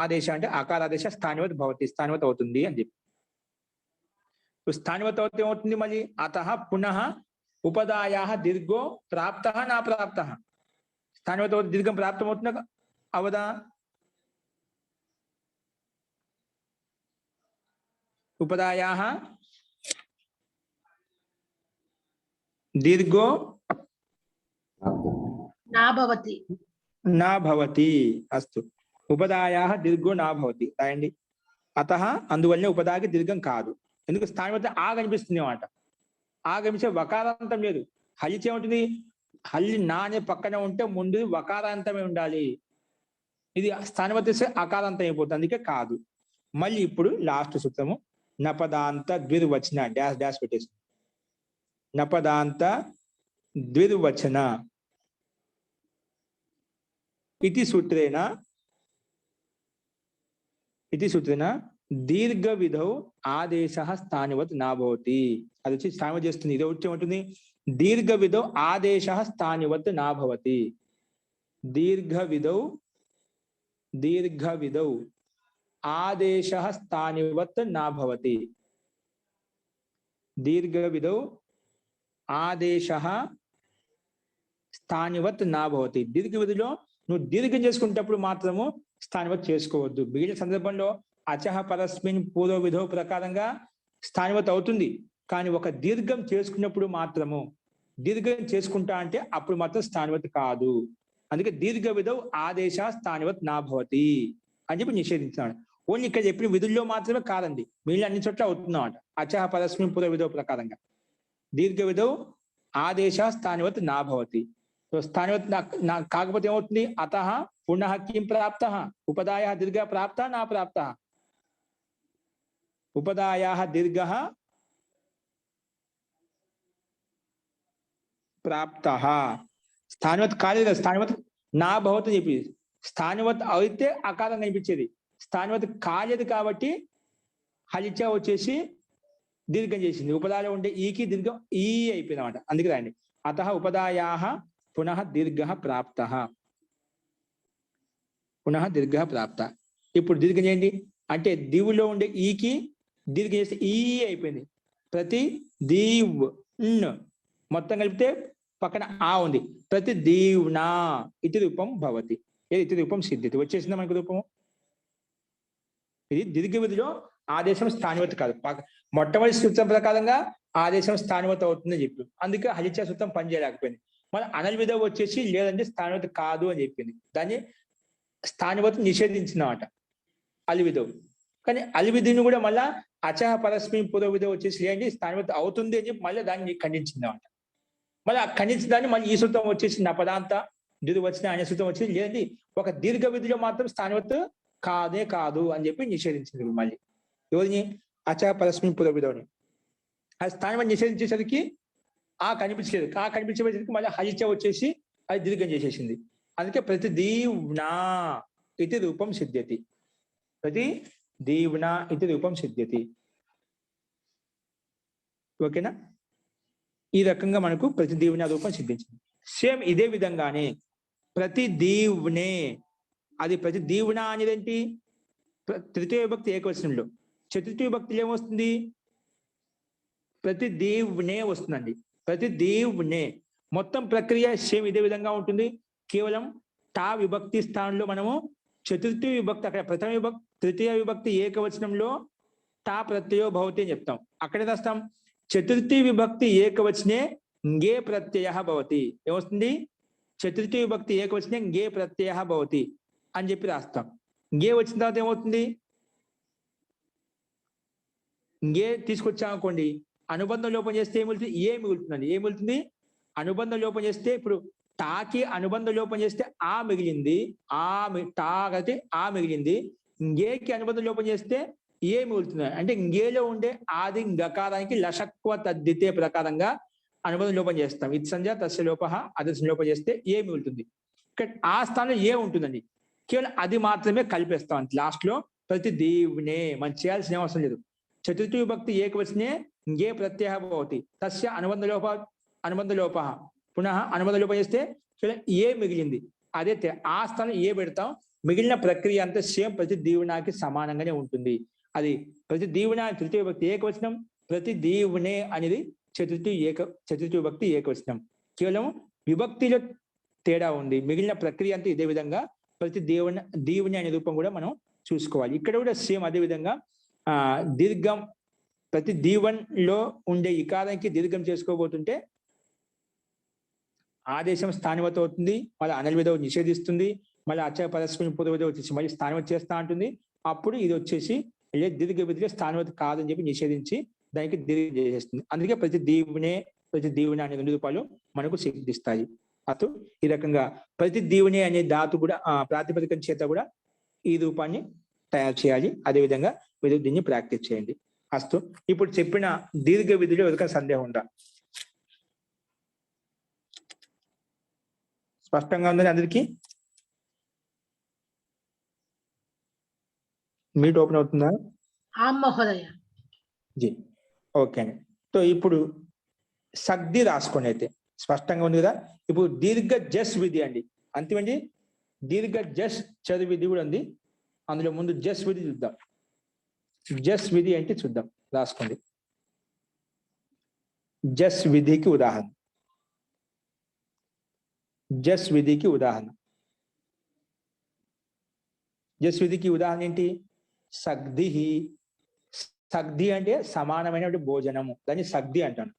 ఆదేశ అంటే అకారాదేశ స్థానివత్ భవతి, స్థానివత్ అవుతుంది అని చెప్పి. స్థానివత్ అవుతే ఏమవుతుంది మళ్ళీ? అతః పునః ఉపదాయాః దీర్ఘో ప్రాప్తః నా ప్రాప్తః. స్థానివత్ అవుతే దీర్ఘం ప్రాప్తం అవుతుందా అవదా? ఉపదాయాః దీర్ఘో నా భవతి. అస్తు. ఉపదాయాః దీర్ఘో నా భవతి రాయండి. అతః అందువల్లనే ఉపదాకి దీర్ఘం కాదు. ఎందుకు? స్థానివత్ ఆ కనిపిస్తుంది అన్నమాట. ఆ కనిపించే వకారాంతం లేదు. హల్లిచి ఏముంటుంది? హల్లి నా అనే పక్కన ఉంటే ముందు వకారాంతమే ఉండాలి. ఇది స్థానివత్ అకారాంతం అయిపోతుంది, అందుకే కాదు. మళ్ళీ ఇప్పుడు లాస్ట్ సూత్రము నపదాంత ద్విర్వచన డాష్ డాష్ పెట్టేసి నపదాంత ద్విర్వచన ఇది సూత్రేణ దీర్ఘ విధౌ ఆదేశః స్థానివత్ నా భవతి. అది వచ్చి స్థానివత్ చేస్తుంది. ఇది వచ్చి ఉంటుంది దీర్ఘ విధౌ ఆదేశః స్థానివత్ నా భవతి. దీర్ఘ విధౌ ఆదేశః స్థానివత్ నా భవతి. దీర్ఘ విధౌ ఆదేశః స్థానివత్ నా భవతి. దీర్ఘ విధిలో నువ్వు దీర్ఘం చేసుకునేటప్పుడు మాత్రము స్థానివత్ చేసుకోవద్దు. మిగిలిన సందర్భంలో అచః పరస్మిన్ పూర్వ విధౌ ప్రకారంగా స్థానివత్ అవుతుంది. కానీ ఒక దీర్ఘం చేసుకున్నప్పుడు మాత్రము, దీర్ఘం చేసుకుంటా అంటే అప్పుడు మాత్రం స్థానివత్ కాదు. అందుకే దీర్ఘ విధౌ ఆదేశ స్థానివత్ నా భవతి అని చెప్పి నిషేధించినాడు. ఓన్లీ ఇక్కడ చెప్పిన విధుల్లో మాత్రమే కాదండి, మిగిలిన అన్ని చోట్ల అవుతుందన్నమాట. అచహ పరస్మిన్ పుర విధౌ ప్రకారంగా దీర్ఘ విధౌ ఆదేశ స్థానివత్ నా భవతి. సో స్థానివత్ నా కాకపోతే ఏమవుతుంది? అతః పునః కిం ప్రాప్త ఉపదాయ దీర్ఘ ప్రాప్త నా ప్రాప్త. ఉపదాయ దీర్ఘ ప్రాప్త. స్థానివత్ కాలేదు, స్థానివత్ నా భవతి అని చెప్పి. స్థానివత్ అయితే అకారం కనిపించేది, స్థానివత్ కాలేదు కాబట్టి హలిచ వచ్చేసి దీర్ఘం చేసింది. ఉపదాలో ఉండే ఈకి దీర్ఘం ఈ అయిపోయింది అనమాట. అందుకే రాయండి అతః ఉపదాయా పునః దీర్ఘ ప్రాప్త. పునః దీర్ఘ ప్రాప్త. ఇప్పుడు దీర్ఘం చేయండి అంటే దీవులో ఉండే ఈకి దీర్ఘం చేస్తే ఈ అయిపోయింది. ప్రతి దీవ్ మొత్తం కలిపితే పక్కన ఆ ఉంది. ప్రతి దీవ్నా ఇతి రూపం భవతి. ఇతి రూపం సిద్ధితి. వచ్చేసిందా మనకు రూపము? ఇది దీర్ఘ విధిలో ఆదేశం స్థానివత్ కాదు. మొట్టమొదటి సూత్రం ప్రకారంగా ఆదేశం స్థానివత్ అవుతుందని చెప్పి, అందుకే హలిచ సూత్రం పనిచేయలేకపోయింది. మన అనల్విధ వచ్చేసి లేదంటే స్థానివత్ కాదు అని చెప్పింది. దాన్ని స్థానివత్ నిషేధించినమాట అలివిధం. కానీ అలివిధిని కూడా మళ్ళా అచహ పరస్మిన్ పూర్వ విధం వచ్చేసి లేదండి స్థానివత్ అవుతుంది అని చెప్పి మళ్ళీ దాన్ని ఖండించిందన్నమాట. మళ్ళీ ఆ ఖండించిన దాన్ని మళ్ళీ ఈ సూత్రం వచ్చేసి నా పదాంత వచ్చిన అనే సూత్రం వచ్చేసి లేదండి ఒక దీర్ఘ విధిలో మాత్రం స్థానివత్ కాదే కాదు అని చెప్పి నిషేధించింది. మళ్ళీ ఎవరిని? అచహ పరస్మిన్ పూర్వ విధంని. ఆ స్థానివత్ నిషేధించేసరికి ఆ కనిపించలేదు, ఆ కనిపించేసరికి మళ్ళీ హలిచ వచ్చేసి అది దీర్ఘం చేసేసింది. అందుకే ప్రతి దీవ్నా ఇది రూపం సిద్ధ్యతి. ప్రతి దీవ్నా ఇది రూపం సిద్ధ్యతి. ఓకేనా? ఈ రకంగా మనకు ప్రతి దీవ్నా రూపం సిద్ధించింది. సేమ్ ఇదే విధంగానే ప్రతి దీవ్నే, అది ప్రతి దీవ్నా అనేది ఏంటి? తృతీయ విభక్తి ఏకవచనంలో. చతుర్థ విభక్తిలో ఏమొస్తుంది? ప్రతి దీవ్నే వస్తుందండి. ప్రతి దీవ్నే మొత్తం ప్రక్రియ సేమ్ ఇదే విధంగా ఉంటుంది. కేవలం టా విభక్తి స్థానంలో మనము చతుర్థి విభక్తి, అక్కడ ప్రథమ విభక్తి తృతీయ విభక్తి ఏకవచనంలో టా ప్రత్యయో భవతి అని చెప్తాం. అక్కడే రాస్తాం చతుర్థి విభక్తి ఏకవచనే గే ప్రత్యయ భవతి. ఏమొస్తుంది? చతుర్థి విభక్తి ఏకవచనే గే ప్రత్యయ భవతి అని చెప్పి రాస్తాం. గే వచ్చిన తర్వాత ఏమవుతుంది? గే తీసుకొచ్చామనుకోండి, అనుబంధం లోపం చేస్తే ఏమిగులుతుంది? ఏ మిగులుతుందండి. ఏ మిగులుతుంది? అనుబంధం లోపం చేస్తే ఇప్పుడు టాకి అనుబంధ లోపం చేస్తే ఆ మిగిలింది, టా అయితే ఆ మిగిలింది. గేకి అనుబంధ లోపం చేస్తే ఏ మిగులుతుంది అంటే గేలో ఉండే ఆది గకారానికి లషక్వ తద్దితే ప్రకారంగా అనుబంధ లోపం చేస్తాం. ఇది సంజ తస్య లోప అదర్శ లోపం చేస్తే ఏ మిగులుతుంది. ఇక్కడ ఆ స్థానంలో ఏ ఉంటుందండి, కేవలం అది మాత్రమే కలిపేస్తాం అంతే. లాస్ట్ లో ప్రతి దీవునే మనం చేయాల్సిన అవసరం లేదు. చతుర్థి విభక్తి ఏకవచనే గే ప్రత్యయ భవతి తస్య అనుబంధ లోప పునః అనుబంధ లోపం చేస్తే ఏ మిగిలింది, అదే ఆ స్థానం ఏ పెడతాం. మిగిలిన ప్రక్రియ అంతా సేమ్ ప్రతి దీవునాకి సమానంగానే ఉంటుంది. అది ప్రతి దీవున తృతీయ విభక్తి ఏకవచనం, ప్రతి దీవునే అనేది చతుర్థి విభక్తి ఏకవచనం. కేవలం విభక్తిలో తేడా ఉంది, మిగిలిన ప్రక్రియ అంతా ఇదే విధంగా ప్రతి దీవుని అనే రూపం కూడా మనం చూసుకోవాలి. ఇక్కడ కూడా సేమ్ అదే విధంగా దీర్ఘం ప్రతి దీవన్ లో ఉండే ఇకారానికి దీర్ఘం చేసుకోబోతుంటే ఆదేశం స్థానివత్ అవుతుంది, మళ్ళీ అనల్విధ నిషేధిస్తుంది, మళ్ళీ అచహ పరస్మిన్ పూర్వ విధ వచ్చేసి మళ్ళీ స్థానివత్ చేస్తా ఉంటుంది. అప్పుడు ఇది వచ్చేసి దీర్ఘ విధిలో స్థానివత్ కాదని చెప్పి నిషేధించి దానికి దీర్ఘం చేసేస్తుంది. అందుకే ప్రతి దీవుని అనే 2 రూపాలు మనకు సిద్ధిస్తాయి. అటు ఈ రకంగా ప్రతి దీవుని అనే ధాతు కూడా ప్రాతిపదికం చేత కూడా ఈ రూపాన్ని తయారు చేయాలి. అదేవిధంగా మీరు దీన్ని ప్రాక్టీస్ చేయండి. అస్తు. ఇప్పుడు చెప్పిన దీర్ఘ విధిలో ఎవరికైనా సందేహం ఉందా? స్పష్టంగా ఉందని అందరికీ? మీట్ ఓపెన్ అవుతుందా? జీ ఓకే అండి. సో ఇప్పుడు సగ్ది రాసుకోండి. అయితే స్పష్టంగా ఉంది కదా. ఇప్పుడు దీర్ఘ జస్ విధి అండి, అంతేమండి. దీర్ఘ జస్ చదువు విధి కూడా ఉంది, అందులో ముందు జస్ విధి చూద్దాం. జస్ విధి అంటే చూద్దాం, రాసుకోండి. జస్ విధికి ఉదాహరణ. జస్ విధికి ఉదాహరణ. జస్ విధికి ఉదాహరణ ఏంటి? సగ్ధి. సగ్ధి అంటే సమానమైన భోజనము, దాన్ని సగ్ధి అంటాను.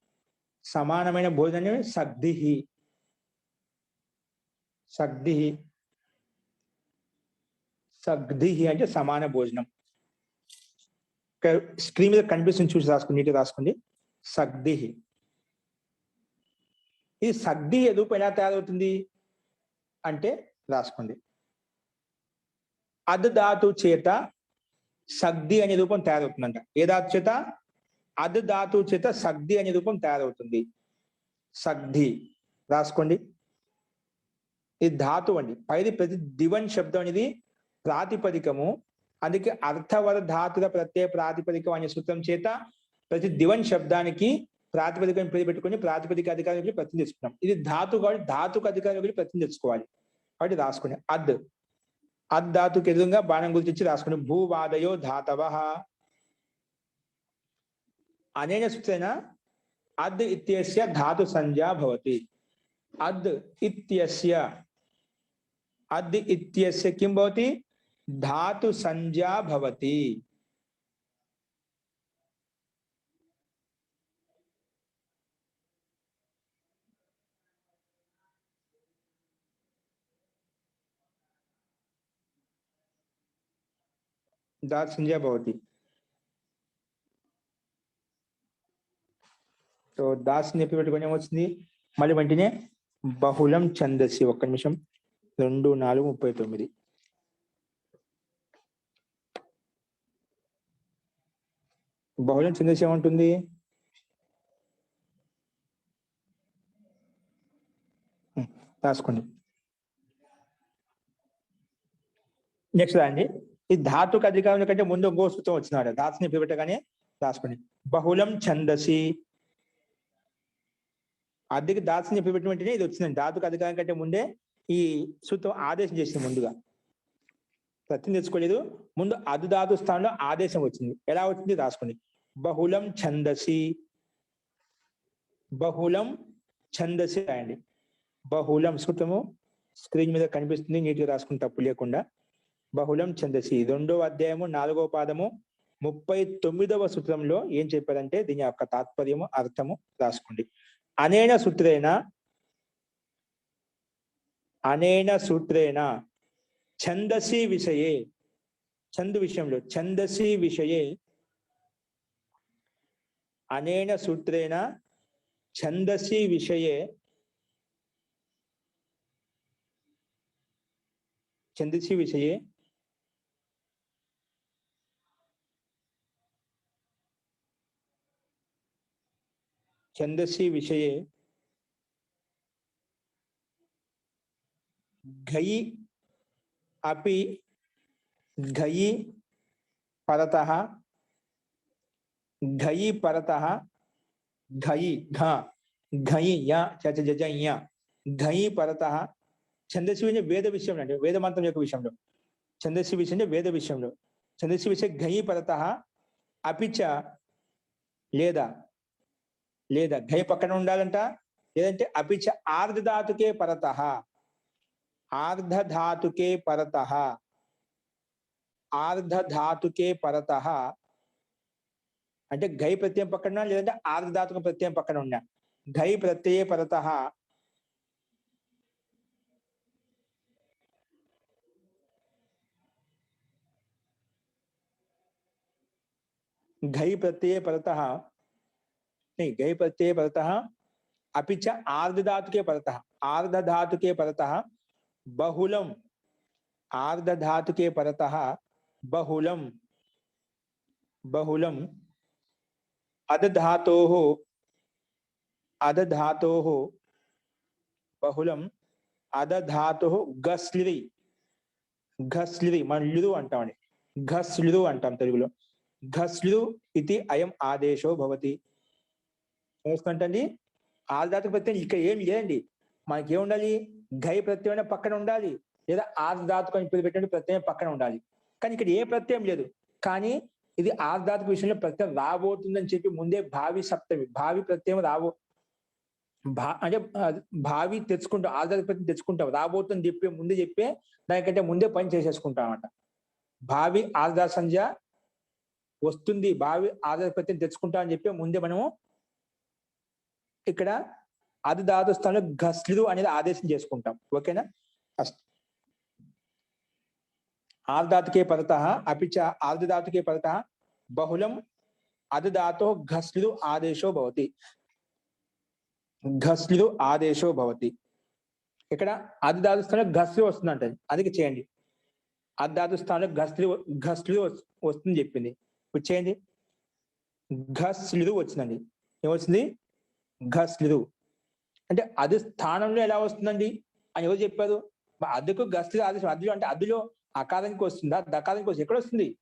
సమానమైన భోజనం సగ్ధి. సగ్ధి, సగ్ధి అంటే సమాన భోజనం. స్క్రీన్ మీద కనిపిస్తుంది, చూసి రాసుకోండి, నీట్గా రాసుకోండి. సగ్ధి. ఈ సగ్ధి ఎదుపు ఎలా తయారవుతుంది అంటే రాసుకోండి. అద్ ధాతు చేత సగ్ధి అనే రూపం తయారవుతుందంట. ఏ ధాతు చేత? అద్ ధాతు చేత సగ్ధి అనే రూపం తయారవుతుంది. సగ్ధి రాసుకోండి. ఇది ధాతు అండి. పైది ప్రతి దివన్ శబ్దం అనేది ప్రాతిపదికము. అందుకే అర్థవర ధాతుల ప్రత్యయ ప్రాతిపదికం అనే సూత్రం చేత ప్రతి దివన్ శబ్దానికి ప్రాతిపదికం పేరు పెట్టుకొని ప్రాతిపదిక అధికారం ప్రతి తెచ్చుకున్నాం. ఇది ధాతు కాబట్టి ధాతుకు అధికారం ప్రతి తెచ్చుకోవాలి. కాబట్టి రాసుకుని అద్, అద్ ధాతుకు ఎదురుగా బాణం గుర్తించి రాసుకుని భూవాదయో ధాతవ అనేన సూత్రేణ అద్ ఇత్యస్య ధాతు సంజ్ఞా భవతి. అద్ ఇత్యస్య, అద్ ఇత్యస్య కిం భవతి? ధాతు సంజ్ఞా భవతి. ధాతు సంజ్ఞా భవతి. సో దాస్ చెప్పి పెట్టుకొని ఏమొచ్చింది? మళ్ళీ వెంటనే బహుళం ఛందసి. ఒక్క నిమిషం. 2:4:39. బహుళం ఛందసి ఏమంటుంది? రాసుకోండి. నెక్స్ట్ అండి, ఈ ధాతుకు అధికారం కంటే ముందు ఇంకో సూత్రం వచ్చినాడు. దాస్ని పెట్టగానే రాసుకోండి. బహుళం ఛందసి. అద్దెకి దాస్ని పెట్టిన వెంటనే ఇది వచ్చిందండి. ధాతుకు అధికారం కంటే ముందే ఈ సూత్రం ఆదేశం చేసింది. ముందుగా ప్రత్యయం తెచ్చుకోలేదు, ముందు అదు ధాతు స్థానంలో ఆదేశం వచ్చింది. ఎలా వచ్చింది రాసుకోండి. బహుళం ఛందసి. బహుళం ఛందసి రాయండి. బహుళం సూత్రము స్క్రీన్ మీద కనిపిస్తుంది, నీట్గా రాసుకుని తప్పు లేకుండా. బహుళం ఛందసి 2వ అధ్యాయము 4వ పాదము 39వ సూత్రంలో ఏం చెప్పారంటే దీని యొక్క తాత్పర్యము, అర్థము రాసుకోండి. అనేన సూత్రేణ, అనేన సూత్రేణ ఛందసి విషయే, ఛందు విషయంలో, ఛందసి విషయే, అనేన సూత్రేణ ఛందసి విషయే, ఛందసి విషయే ఛందసి విషయే ఘయి అపి ఘయి పరతః, ఘయి పరతః, ఘయి ఘ ఘయి య చ జ జ య ఘయి పరతః. ఛందసి విషయం వేద విషయంలో అంటే వేద మంత్రం యొక్క విషయంలో. ఛందసి విషయం అంటే వేద విషయంలో. ఛందసి విషయం ఘయి పరతః అపిచ, లేదా, లేదా ఘయి పక్కన ఉండాలంట, లేదంటే అపిచ ఆర్ధ ధాతుకే పరతః, ఆర్ధ ధాతుకే పరతః, ఆర్ధ ధాతుకే పరతః అంటే ఘై ప్రత్యయం పక్కన ఉన్నా, లేదంటే ఆర్ధ ధాతుక ప్రత్యయం పక్కన ఉన్నా. ఘై ప్రత్యయ పరతః, ఘై ప్రత్యయ పరతః, ఘై ప్రత్యయ పరతః అపిచ ఆర్ధ ధాతుకే పరతః, ఆర్ధ ధాతుకే పరతః బహుళం, ఆర్ధ ధాతుకే పరతః బహుళం, బహుళం అద ధాతోః, అద ధాతోః బహుళం అద ధాతోః గస్లిరి, ఘస్లిరి మనం లిరు అంటామండి, ఘస్లిరు అంటాం తెలుగులో. ఘస్లిరు ఇది అయం ఆదేశో భవతి. చూసుకుంటండి ఆర్ధాతుక ప్రత్యయం ఇక్కడ ఏం లేదండి. మనకి ఏముండాలి? ఘై ప్రత్యయం పక్కన ఉండాలి, లేదా ఆర్ధాతుక పెట్టిన ప్రత్యయం పక్కన ఉండాలి. కానీ ఇక్కడ ఏ ప్రత్యయం లేదు. కానీ ఇది ఆర్ధాతుక విషయంలో ప్రత్యయం రాబోతుందని చెప్పి ముందే భావి సప్తమి, భావి ప్రత్యయం అంటే భావి తెచ్చుకుంటాం, ఆర్ధాతుక ప్రత్యయం తెచ్చుకుంటాం. రాబోతుంది చెప్పే ముందే చెప్పే దానికంటే ముందే పని చేసేసుకుంటామంట. భావి ఆర్ధా సంధ్య వస్తుంది, భావి ఆర్ధాతుక ప్రత్యయం తెచ్చుకుంటాం అని చెప్పి ముందే మనము ఇక్కడ అది ధాతు స్థానంలో ఘస్లిరు అనేది ఆదేశం చేసుకుంటాం. ఓకేనా? अस्तु आर्धातुके परतः अपि च आर्धधातुके परतः बहुलम् अदधातोः घस्लु आदेशो भवति घस्लु आदेशो भवति ఇక్కడ అర్ధధాతు స్థానంలో ఘస్లు వస్తుందంట అందుకే చేయండి అర్ధధాతు స్థానంలో ఘస్లు వస్తుంది చెప్పింది ఇప్పుడు చేయండి ఘస్లు వచ్చిందండి ఏమొచ్చింది ఘస్లు అంటే అది స్థానంలో ఎలా వస్తుందండి అని ఎవరు చెప్పారు అద్దుకు గస్లు ఆదేశం అద్దులో అంటే అద్దులో అకారానికి వస్తుందా దకారానికి వస్తుంది ఎక్కడ వస్తుంది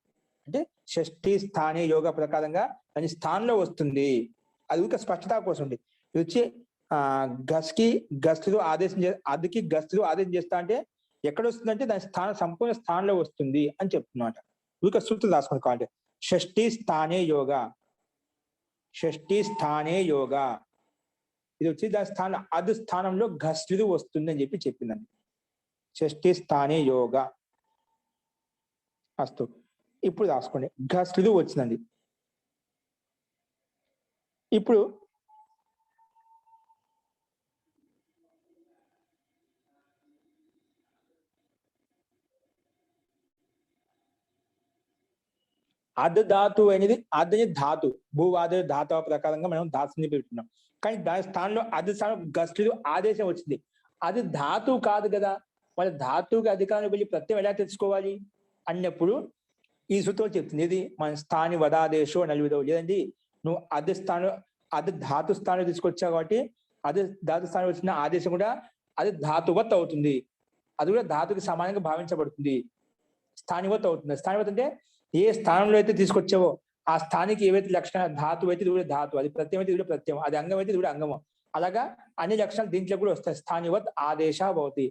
అంటే షష్ఠీ స్థానే యోగ ప్రకారంగా దాని స్థానంలో వస్తుంది అది ఒక స్పష్టత కోసం ఉంది ఇది వచ్చి గస్కి గస్తులు ఆదేశం అద్దుకి గస్తులు ఆదేశం చేస్తా అంటే ఎక్కడ వస్తుందంటే దాని స్థానం సంపూర్ణ స్థానంలో వస్తుంది అని చెప్తున్నమాట ఇక సూత్రం రాసుకోండి కావాలంటే షష్ఠీ స్థానే యోగ షష్ఠీ స్థానే యోగ ఇది వచ్చి దాని స్థానం అదు స్థానంలో ఘస్లు వస్తుంది అని చెప్పిందండి షష్ఠీ స్థానే యోగ అస్తు ఇప్పుడు రాసుకోండి ఘస్లు వచ్చిందండి ఇప్పుడు అర్ధ ధాతు అనేది అర్ధని ధాతు భూవాద ధాతు ప్రకారంగా మనం ధాతుని పెడుతున్నాం కానీ దాని స్థానంలో అర్ధ స్థానం గస్లు ఆదేశం వచ్చింది అది ధాతు కాదు కదా వాళ్ళ ధాతువుకి అధికారం వెళ్ళి ప్రత్యయం ఎలా తెలుసుకోవాలి అన్నప్పుడు ఈ సూత్రం చెప్తుంది ఇది మన స్థాని వదాదేశో నలుగుదో లేదండి నువ్వు అర్ధ స్థానం అర్ధ ధాతు స్థానం తీసుకొచ్చావు కాబట్టి అర్ధ ధాతు స్థానం వచ్చిన ఆదేశం కూడా అది ధాతువత్ అవుతుంది అది కూడా ధాతుకి సమానంగా భావించబడుతుంది స్థానివత్ అవుతుంది స్థానివత్ అంటే ఏ స్థానంలో అయితే తీసుకొచ్చావో ఆ స్థానికి ఏవైతే లక్షణాలు ధాతు అయితే ఇది కూడా ధాతు అది ప్రత్యయం అయితే ఇది కూడా ప్రత్యయం అది అంగం అయితే ఇది కూడా అంగము అలాగా అన్ని లక్షణాలు దీంట్లో కూడా వస్తాయి స్థానివత్ ఆదేశ భవతి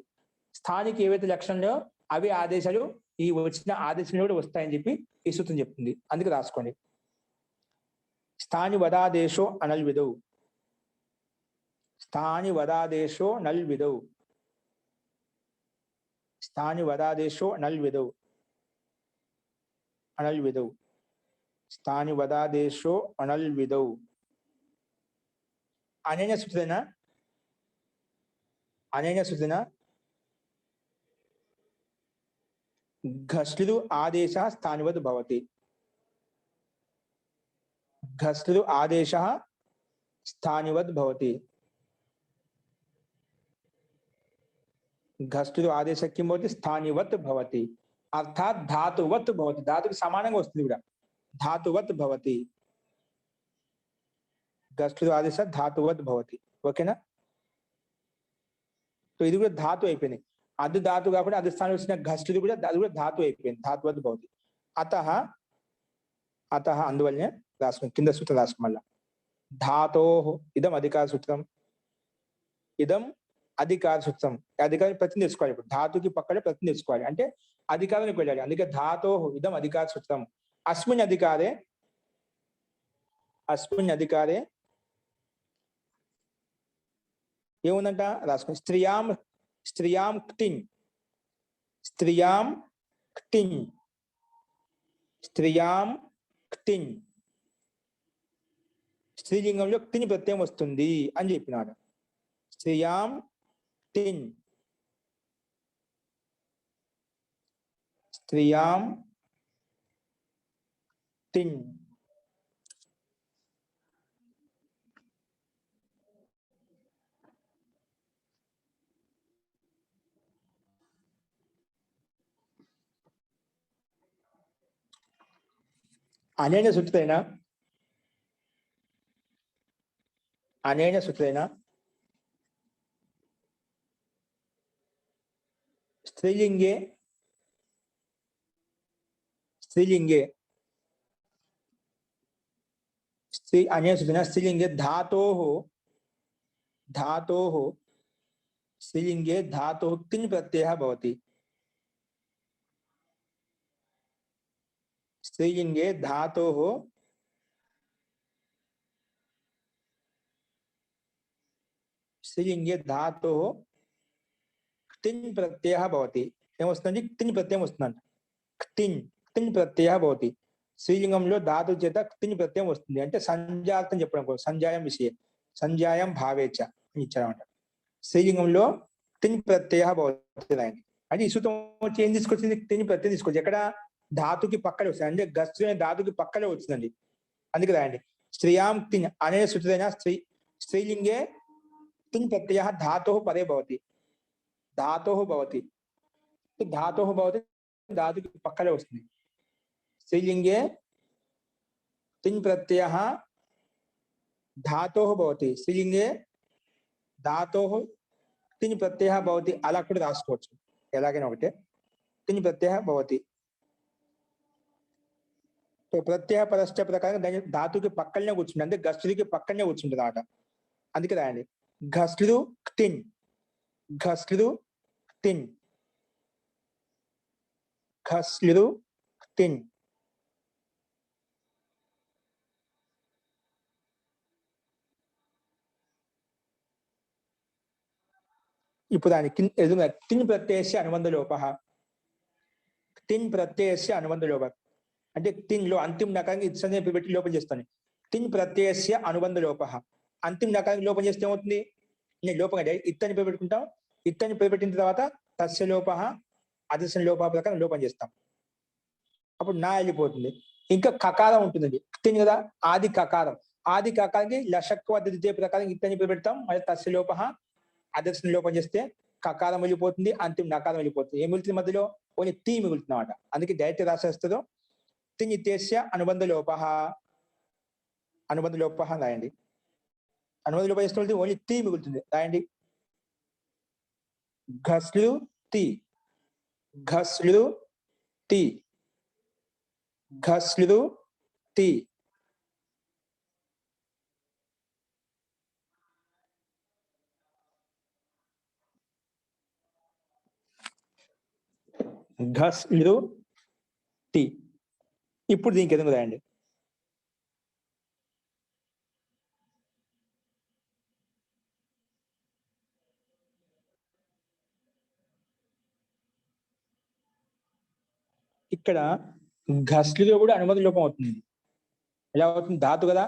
స్థానికి ఏవైతే లక్షణాలు అవి ఆదేశాలు ఈ వచ్చిన ఆదేశంలో కూడా వస్తాయని చెప్పి ఈ సూత్రం చెప్తుంది అందుకే రాసుకోండి స్థాని వదాదేశో అనల్విదౌ స్థాని వదాదేశో నల్విదౌ స్థాని వదాదేశో నల్విదౌ అనల్విదౌ స్థాని వదాదేశో అనల్విదౌ అనేన సూత్రేణ घस्लु आदेशः स्थानिवत् भवति घस्लु आदेशः स्थानिवत् भवति घस्लु आदेशः किं भवति स्थानिवत् भवति अर्थात् धातुवत् भवति धातुకి సమానంగా వస్తుంది కూడా धातुवत् भवति घस्लु आदेशः धातुवत् भवति ఓకేనా तो ఇది కూడా ధాతు అయిపోయింది అర్ధ ధాతు కాకుండా అర్ధ స్థానం వచ్చిన ఘస్లు కూడా అది కూడా ధాతు అయిపోయింది ధాతువత్ భవతి అతః అందువల్లనే రాసుకుని కింద సూత్రం రాసుకు మళ్ళా ధాతోః ఇదం అధికార సూత్రం ఇదం అధికార సూత్రం అధికారం ప్రతి తెచ్చుకోవాలి ఇప్పుడు ధాతుకి పక్కనే ప్రతి తెచ్చుకోవాలి అంటే అధికారానికి వెళ్ళాలి అందుకే ధాతోః ఇదం అధికార సూత్రం అస్మిన్ అధికారే ఏముందంట రాసుకుని స్త్రియాం క్టిన్ స్త్రీలింగంలో క్తిని ప్రత్యయం వస్తుంది అని చెప్పినాడు స్త్రియాం క్టిన్ అనేన సూత్రేణ స్త్రీలింగే అనేన సూత్రేణ స్త్రీలింగే ధాతోః స్త్రీలింగే ధాతోః క్తిన్ ప్రత్యయः భవతి स्त्रीलिंगे धातोः क्तिन् प्रत्ययः भवति ఏమొస్తుంది క్తిన్ ప్రత్యయం వస్తుందంట క్తిన్ ప్రత్యయः భవతి స్త్రీలింగంలో ధాతు చేత క్తిన్ ప్రత్యయం వస్తుంది అంటే సంజాతం చెప్పడం కోసం సంజాయం విషయం సంజాయం భావేచ అని ఇచ్చారన్నమాట స్త్రీలింగంలో తిన్ ప్రత్యయ భవతి రాయండి. అంటే ఈ సూత్రం వచ్చి ఏం తీసుకొచ్చింది? తిని ప్రత్యయం తీసుకొచ్చి ఎక్కడ ధాతుకి పక్కనే వస్తుంది, అంటే గస్తు అనే ధాతుకి పక్కనే వచ్చిందండి. అందుకే రాయండి స్త్రియాం తిన్ అనే సూత్రైన స్త్రీలింగే తిన్ ప్రత్యయ ధాతో పదే భవతి. ధాతో భవతి, ధాతో భవతి ధాతుకి పక్కనే వస్తుంది. స్త్రీలింగే తిన్ ప్రత్యయ ధాతో భవతి, స్త్రీలింగే ధాతో తిని ప్రత్యయ భవతి. అలా కూడా రాసుకోవచ్చు, ఎలాగైనా ఒకటే. తిని ప్రత్యయ భవతి, ప్రత్యయ పరస్య ప్రకారం దాని ధాతుకి పక్కనే కూర్చుంటుంది, అంటే గస్తుడికి పక్కనే కూర్చుంటుంది ఆట. అందుకే రాయండి ఘస్లు తిన్, ఘస్లు తిన్, ఘస్లు తిన్. ఇప్పుడు దానికి ఎదురు తిన్ ప్రత్యయస్య అనుబంధ లోప, తిన్ ప్రత్యయస్య అనుబంధ లోప అంటే తిన్ లో అంతిమ నకారానికి ఇత్సనే పెట్టి లోపం చేస్తాను. తిన్ ప్రత్యయస్య అనుబంధ లోప, అంతిమ నకారానికి లోపం చేస్తే ఏమవుతుంది? నేను లోపం అంటే ఇత్తని పెట్టుకుంటాం, ఇత్తని పెట్టిన తర్వాత తస్య లోప అదర్శన లోప ప్రకారం లోపం చేస్తాం, అప్పుడు నా వెళ్ళిపోతుంది. ఇంకా కకారం ఉంటుందండి, తిన్ కదా ఆది కకారం, ఆది కకారానికి లషక్వ ద్వితీయ ప్రకారం ఇత్తని పెడతాం, మళ్ళీ తస్య లోప అదర్శన లోపం చేస్తే కకారం వెళ్ళిపోతుంది, అంతిమ నకారం వెళ్ళిపోతుంది. ఏం మిగులుతుంది మధ్యలో? ఓన్లీ తీ మిగులుతుంది అన్నమాట. అందుకే డైరెక్ట్ రాసేస్తుందో తిన్ ఇత్యస్య అనుబంధ లోప, అనుబంధ లోప రాయండి. అనుబంధ లోపం చేస్తే ఓన్లీ తీ మిగులుతుంది, రాయండి ఘస్లు తి, ఘస్లు తి, ఘస్లు తి. ఘస్లు తి. ఇప్పుడు దీనికి ఎదుగు రాయండి ఇక్కడ ఘస్లులో కూడా అనుబంధ లోపం అవుతుంది. ఎలా అవుతుంది? ధాతు కదా,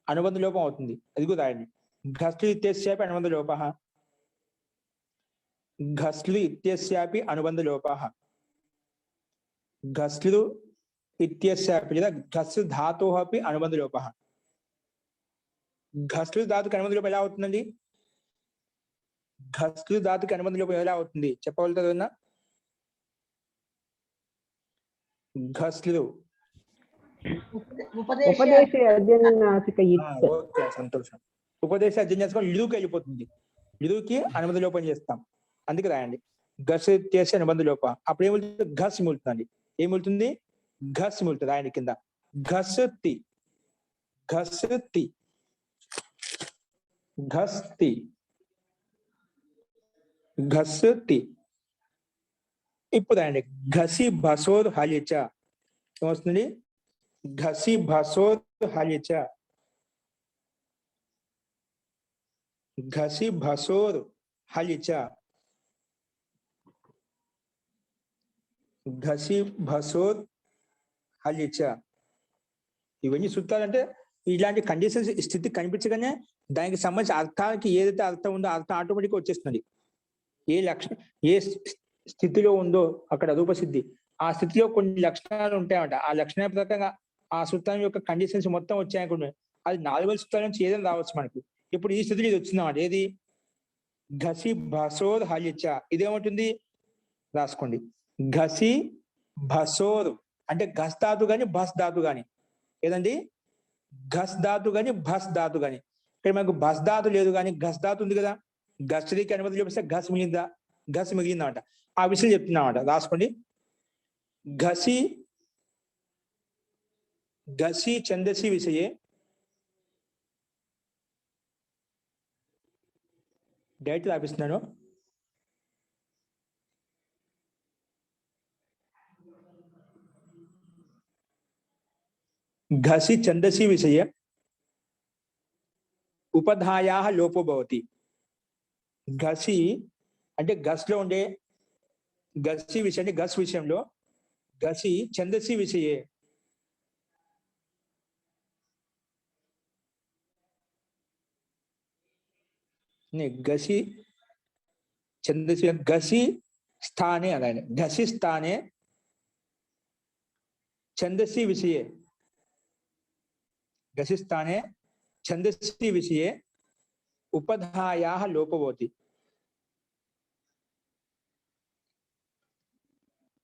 అనుబంధ లోపం అవుతుంది. అది కూడా రాయండి ఘస్లు ఇత్యస్యాపి అనుబంధ లోప, ఘస్లు ఇత్యస్యాపి అనుబంధ లోప, ఘస్లు ఇత్యస్యాపి లేదా ఘస్లు ధాతో అపి అనుబంధ లోప. ఘస్లు ధాతుకి అనుబంధ లోపం ఎలా అవుతుందండి? ఘస్లు ధాతుకి అనుబంధ లోపం ఎలా అవుతుంది చెప్పగలుగుతుందా? ఘస్లు ఉపదేశ అధ్యయనాసిక ఓకే, సంతోషం. ఉపదేశ అధ్యయనం లిరుకి వెళ్ళిపోతుంది, లిరుకి అనుబంధ లోపం చేస్తాం. అందుకే రాయండి ఘస్ చేసి అనుబంధ లోప. అప్పుడు ఏమవుతుంది? ఘస్ మిగులుతుందండి. ఏమవుతుంది? ఘస్ మిగులుతుంది. రాయండి కింద ఘస్ తి, ఘస్ తి, ఘస్ తి, ఘస్ తి. ఇప్పుడు రాయండి ఘసి భసోర్ హలిచ. ఏమొస్తుంది? ఘసి భసోర్ హలిచ, ఘసి భసోర్ హలిచ, ఘసి భసోర్ హలిచ. ఇవన్నీ సూత్రాలంటే ఇలాంటి కండిషన్స్ స్థితి కనిపించగానే దానికి సంబంధించిన అర్థానికి ఏదైతే అర్థం ఉందో అర్థం ఆటోమేటిక్గా వచ్చేస్తుంది. ఏ లక్షణం ఏ స్థితిలో ఉందో అక్కడ రూపసిద్ధి, ఆ స్థితిలో కొన్ని లక్షణాలు ఉంటాయంట. ఆ లక్షణాల ప్రకారంగా ఆ సూత్రం యొక్క కండిషన్స్ మొత్తం వచ్చాయనుకోండి, అది 4వ సూత్రాల నుంచి ఏదైనా రావచ్చు మనకి. ఇప్పుడు ఈ స్థితిలో ఇది వచ్చిందన్నమాట. ఏది? ఘసి భసోర్ హలిచ. ఇదేమంటుంది? రాసుకోండి ఘసి భసోర్ అంటే ఘస్ ధాతు కానీ భస్ ధాతు కానీ. ఏదండి? ఘస్ ధాతు కానీ భస్ ధాతు కానీ. ఇక్కడ మనకు భస్ ధాతు లేదు కానీ ఘస్ ధాతు ఉంది కదా. ఘస్కి అనుమతి చూపిస్తే ఘస్ మిగిలిందా? ఘస్ మిగిలిందన్నమాట. ఆ విషయం చెప్తున్నామాట, రాసుకోండి. ఘసి ఘసి ఛందసి విషయే డైరెక్ట్ రాపిస్తున్నాను. ఘసి ఛందసి విషయ ఉపధాయా లోపో భవతి. ఘసి అంటే గస్ లో ఉండే గసి విషయం అంటే గస్ విషయంలో ఘసి ఛందసి విషయే ఘసి ఛందసి గసి స్థానే అలానే గసి స్థానే ఛందసి విషయే గసి స్థానే ఛందసి విషయే ఉపధాయాः లోపో భవति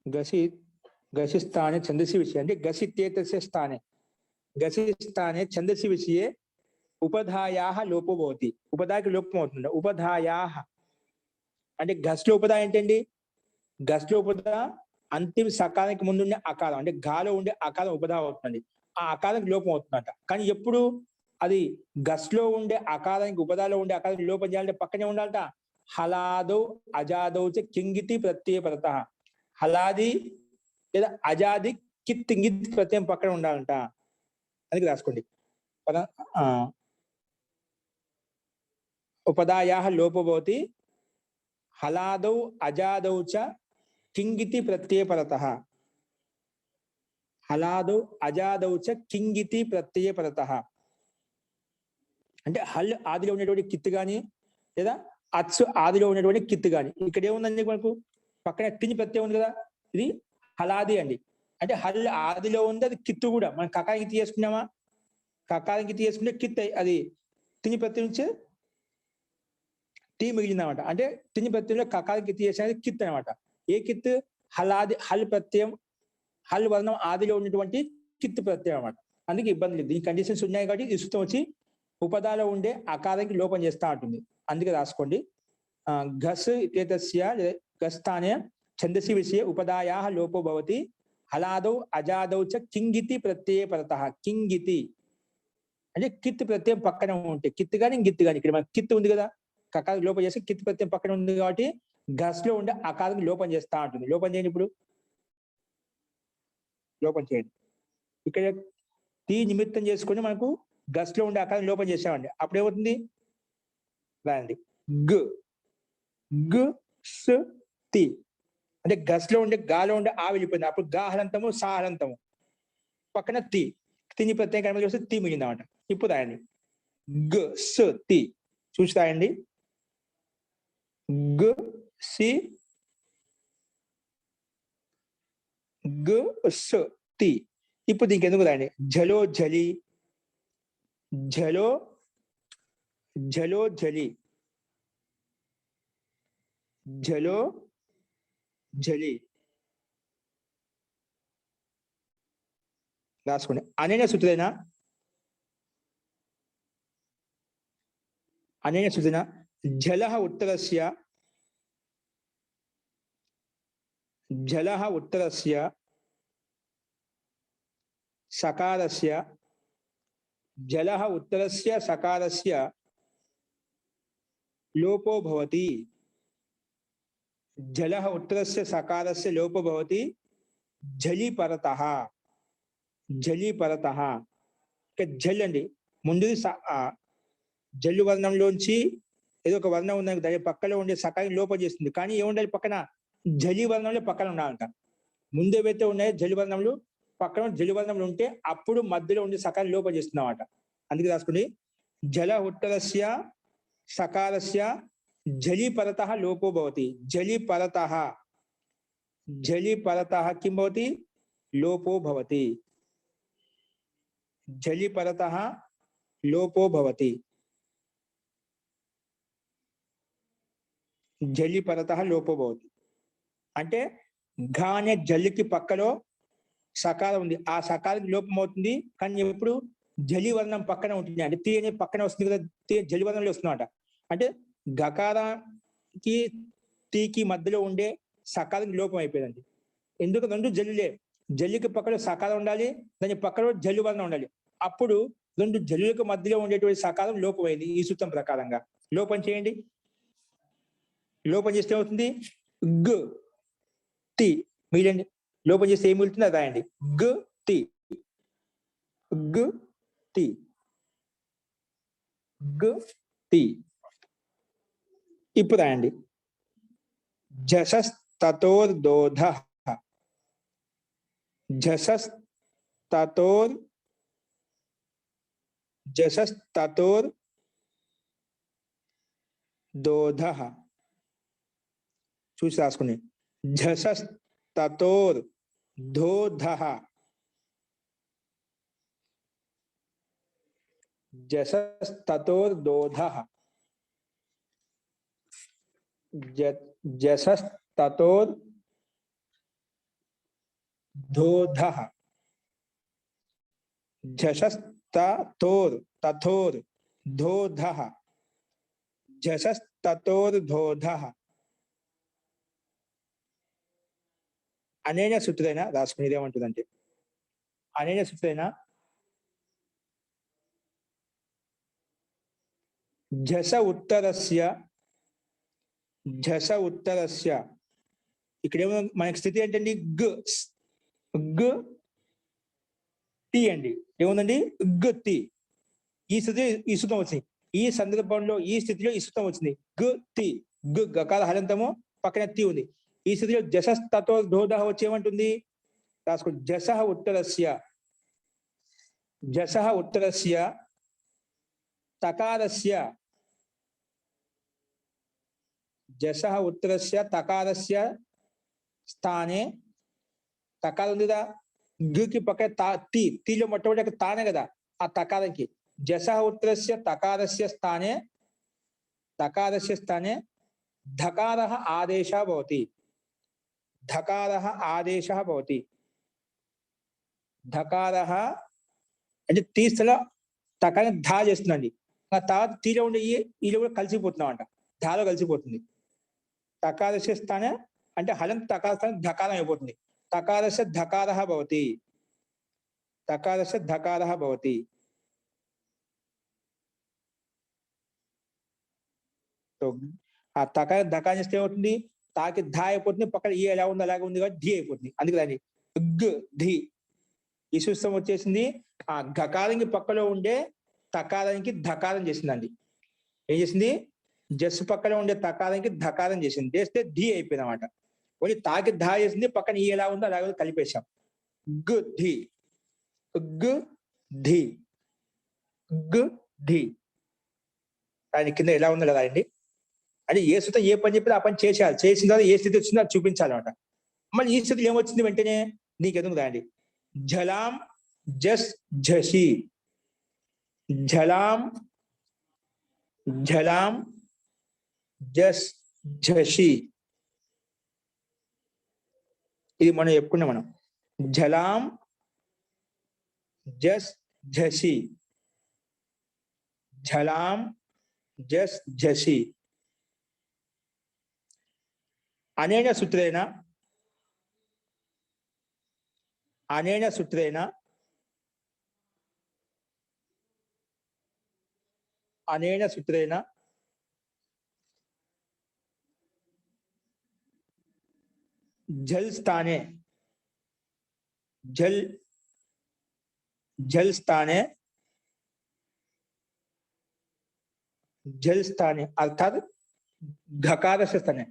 గసి గసి స్థానే ఛందసి విషయే అంటే గసి ఇత్యేతస్య స్థానే గసి స్థానే ఛందసి విషయే ఉపధాయాः లోపో భవతి ఉపధాకి లోపం అవుతుంది ఉపధాయాः అంటే గస్లో ఉపధ ఏంటండి గస్లో ఉపధ అంతిమ సకారానికి ముందు ఉండే అకారం అంటే గాలో ఉండే అకారం ఉపధ అవుతుంది ఆ అకారానికి లోపం అవుతుందంట కానీ ఎప్పుడు అది గస్లో ఉండే అకారానికి ఉపధాలో ఉండే అకారానికి లోపం చేయాలంటే పక్కనే ఉండాలట హలాదో అజాదో కింగితి ప్రత్యయ పరత హలాది లేదా అజాది కిత్ ఇంగిత్ ప్రత్యయం పక్కన ఉండాలంట అందుకే రాసుకోండి ఉపధాయాः లోపో భవతి హలాదౌ అజాదౌ చ కింగితి ప్రత్యయ పరతః హలాదౌ అజాదౌ చ కింగితి ప్రత్యయ పరతః అంటే హల్ ఆదిలో ఉన్నటువంటి కిత్ గాని లేదా అత్సు ఆదిలో ఉన్నటువంటి కిత్ గాని ఇక్కడ ఏముందండి మనకు పక్కన తిని ప్రత్యయం ఉంది కదా ఇది హలాది అండి అంటే హల్ ఆదిలో ఉంది అది కిత్తు కూడా మనం కకానికి తీసుకున్నామా కకానికి తీసుకుంటే కిత్ అది తిని ప్రత్యయం నుంచి టీ మిగిలిందన్నమాట అంటే తిని ప్రత్యయంలో కకాలకి తీసేది కిత్ అనమాట ఏ కిత్ హలాది హల్ ప్రత్యయం హల్ వర్ణం ఆదిలో ఉన్నటువంటి కిత్ ప్రత్యయం అనమాట అందుకే ఇబ్బంది లేదు దీని కండిషన్స్ ఉన్నాయి కాబట్టి ఈ సూత్రం వచ్చి ఉపదాలో ఉండే అకారానికి లోపం చేస్తా ఉంటుంది అందుకే రాసుకోండి ఘస్ ఇత్యేతస్య గస్థానే ఛందసి విషయే ఉపదాయాः లోపో భవతి హలాదౌ అజాదౌ చ కింగితి ప్రత్యయ పరతః కింగితి అంటే కిత్ ప్రత్యయం పక్కన ఉంటే కిత్ గాని గిత్ గాని ఇక్కడ మనకి కిత్ ఉంది కదా కకారం లోపం చేసి కిత్ ప్రత్యయం పక్కన ఉంది కాబట్టి గస్ లో ఉండే అకారం లోపం చేస్తా ఉంటుంది లోపం చేయండి ఇప్పుడు లోపం చేయండి ఇక్కడ టీ నిమిత్తం చేసుకుని మనకు గస్ లో ఉండే అకారం లోపం చేసామండి అప్పుడు ఏమవుతుంది రాయండి గ్ గ్ స్ తి అంటే గస్ లో ఉండే గాలో ఉండే ఆ వెళ్ళిపోయింది అప్పుడు గా హలంతము సా హలంతము పక్కన తి తిని ప్రత్యేక కర్మ చేస్తే తి మిగిలిందన్నమాట ఇప్పుడు రాయండి గ్ స్ తి చూసి రాయండి గ్ సి గ్ స్ తి ఇప్పుడు దీనికి ఎందుకు రాయండి ఝలో ఝలి ఝలో ఝలో ఝలి ఝలో ఝలి రాసుకోండి అనేన సూత్రేనా అనేన సూత్రేన జలః ఉత్తరస్య జలః ఉత్తరస్య సకారస్య జలః ఉత్తరస్య సకారస్య లోపో భవతి జలః ఉత్తరస్య సకారస్య లోపో భవతి జలి పరతః జలి పరతః జల్ అండి ముందు జల్లు వర్ణంలోంచి ఏదో ఒక వర్ణం ఉందని దాని పక్కలో ఉండే సకారం లోపం చేస్తుంది కానీ ఏముండాలి పక్కన జలి వర్ణంలో పక్కన ఉండాలంట ముందు ఏవైతే ఉన్నాయో జలి వర్ణంలో పక్కన జలి వర్ణంలో ఉంటే అప్పుడు మధ్యలో ఉండే సకారం లోపం చేస్తుంది అన్నమాట అందుకే రాసుకోండి జల ఉత్తరస్య సకారస్య జలి పరతః లోపో భవతి జలి పరతః కిం భవతి లోపో భవతి జలి పరతః లోపో భవతి జలి పరతః లోపో భవతి అంటే ఘ అనే జల్లికి పక్కలో సకారం ఉంది ఆ సకారానికి లోపం అవుతుంది కానీ ఎప్పుడు జలి వర్ణం పక్కన ఉంటుంది అంటే తి అనే పక్కన వస్తుంది కదా తి జలి వర్ణంలో వస్తుందన్నమాట అంటే గకారానికి తీకి మధ్యలో ఉండే సకారానికి లోపం అయిపోయిందండి ఎందుకు రెండు జల్లులే జల్లికి పక్కన సకారం ఉండాలి దాని పక్కన జల్లు వర్ణం ఉండాలి అప్పుడు రెండు జల్లులకు మధ్యలో ఉండేటువంటి సకారం లోపమైంది ఈ సూత్రం ప్రకారంగా లోపం చేయండి లోపం చేస్తే ఏమవుతుంది గ్ తి మిగిలింది లోపం చేస్తే ఏం మిగులుతుంది అది రాయండి గ్ తి గ్ తి గ్ తి ఇప్పుడు రాయండి జసస్తతోర్దోధ జసస్తతోర్ జసస్తతోర్ దోధ చూసి రాసుకుని. ఝసస్తతోర్ ధోధః. జసస్తతోర్ దోధః. జసస్తతోర్ ధోధః. झषस्ततोर तथोर धोधः. झषस्ततोर धोधः. అనేన సూత్రేణ రాసుకునేది ఏమంటుందంటే, అనేన సూత్రేణ झष उत्तरस्य ఇక్కడేమో మనకి స్థితి ఏంటండి, గ్ గ్ టీ అండి. ఏముందండి, గ్ తి. ఈ స్థితి ఈ సూత్రం వచ్చింది. ఈ సందర్భంలో ఈ స్థితిలో ఈ సూత్రం వచ్చింది, గ్ తి. గ్ గకార హలంతము, పక్కన తి ఉంది. ఈ స్థితిలో జసస్తతో ధోధః వచ్చేమంటుంది రాసుకో. జసః ఉత్తరస్య తకారస్య. జసః ఉత్తరస్య తకారస్య స్థానే, తకారం ఉందిదా, కి పక్కన తి. తీలో మొట్టమొదటి తానే కదా, ఆ తకారంకి జసః ఉత్తరస్య తకారస్య స్థానే ధకారః ఆదేశः భవతి. ధకారః ఆదేశः భవతి. ధకారః అంటే తీ స్థల తకారం ధా చేస్తుందండి. ఆ తర్వాత తీలో ఉండే ఈలో కూడా కలిసిపోతున్నాం అంట, ధాలో కలిసిపోతుంది. తకారస్య స్థానే అంటే హలం తకార స్థానం ధకారం అయిపోతుంది. తకారస్య ధకారః భవతి. తకారస్య ధకారః భవతి. ఆ తకార ధకారం చేస్తే ఏమవుతుంది, తాకి ధా అయిపోతుంది, పక్కన ఈ ఎలా ఉంది అలాగే ఉంది కాబట్టి ధీ అయిపోతుంది. అందుకే దాన్ని గ్ ధీ. ఈ సూత్రం వచ్చేసింది ఆ గకారానికి పక్కలో ఉండే తకారానికి ధకారం చేసిందండి. ఏం చేసింది, జస్సు పక్కన ఉండే తకారానికి ధకారం చేసింది. చేస్తే ధీ అయిపోయింది అనమాట. ఓన్లీ తాకి ధా చేసింది, పక్కన ఈ ఎలా ఉందో అలాగే కలిపేశాం. గ్ ధీ గ్ ధీ గ్ ధీ. దాని కింద ఎలా ఉందో కదా అండి. అంటే ఏ సూత్రం ఏ పని చెప్పినా ఆ పని చేసేయాలి. చేసిన తర్వాత ఏ స్థితి వచ్చిందో అది చూపించాలన్నమాట. మళ్ళీ ఈ స్థితిలో ఏమొచ్చింది వెంటనే నీకు ఎందుకు రాండి. ఝలాం జస్ ఝషి. ఝలాం జస్ ఝషి. ఇది మనం చెప్పుకున్నాం మనం. ఝలాం జస్ ఝషి. ఝలాం జస్ ఝషి. అనేన సూత్రేణ झल स्थाने झल स्थाने अर्थात घकारस्य स्थाने.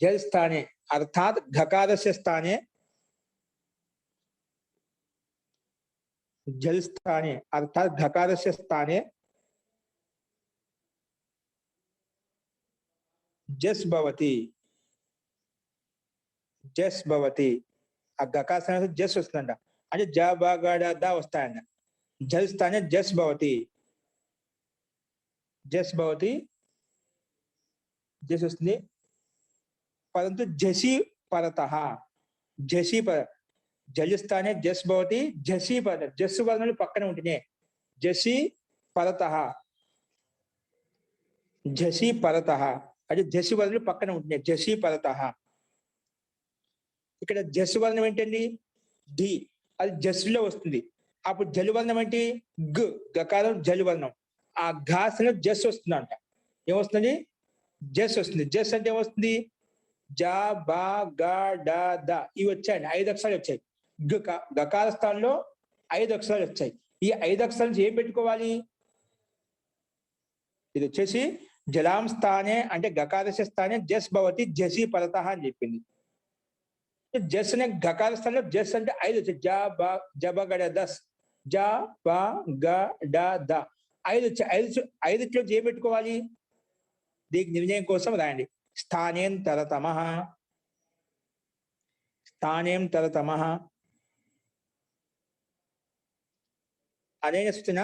जल स्थाने अर्थात घकारस्य स्थाने. जल स्थाने अर्थात घकारस्य स्थाने जस भवति. ఆ గకార స్థానంలో జస్ వస్తుందంట. అంటే జ బ గ డ ద వస్తాయంట. జల్ స్థానే జస్ భవతి. జస్ వస్తుంది. परंतु झसी परतः. जल स्थाने जस भवति. झसी पर जस वर्णలు పక్కన ఉంటేనే झसी परतः. అంటే झसी वर्णలు పక్కన ఉంటేనే झसी परतः. ఇక్కడ జస్ వర్ణం ఏంటండి, ధి. అది జస్సులో వస్తుంది. అప్పుడు జలు వర్ణం ఏంటి, గ్. గకారం జలు వర్ణం. ఆ ఘాసలో జస్ వస్తుంది అంట. ఏమొస్తుంది, జస్ వస్తుంది. జస్ అంటే ఏమొస్తుంది, జ బ గ డ ద ఇవి వచ్చాయండి. 5 అక్షరాలు వచ్చాయి. గకార స్థానంలో 5 అక్షరాలు వచ్చాయి. ఈ 5 అక్షరాల నుంచి ఏం పెట్టుకోవాలి, ఇది వచ్చేసి జలాం స్థానే అంటే గకారస్య స్థానే జస్ భవతి झसी परतः అని చెప్పింది. జస్ అనే గకార స్థానంలో జస్ అంటే 5 వచ్చాయి. జ బ గ డ దస్. జ బ గ డ ద 5 వచ్చాయి. 5 ఏం పెట్టుకోవాలి, దీనికి నిర్ణయం కోసం రాయండి. స్థానేంతరతమః. స్థానేం తరతమః అనేన సూత్రేణ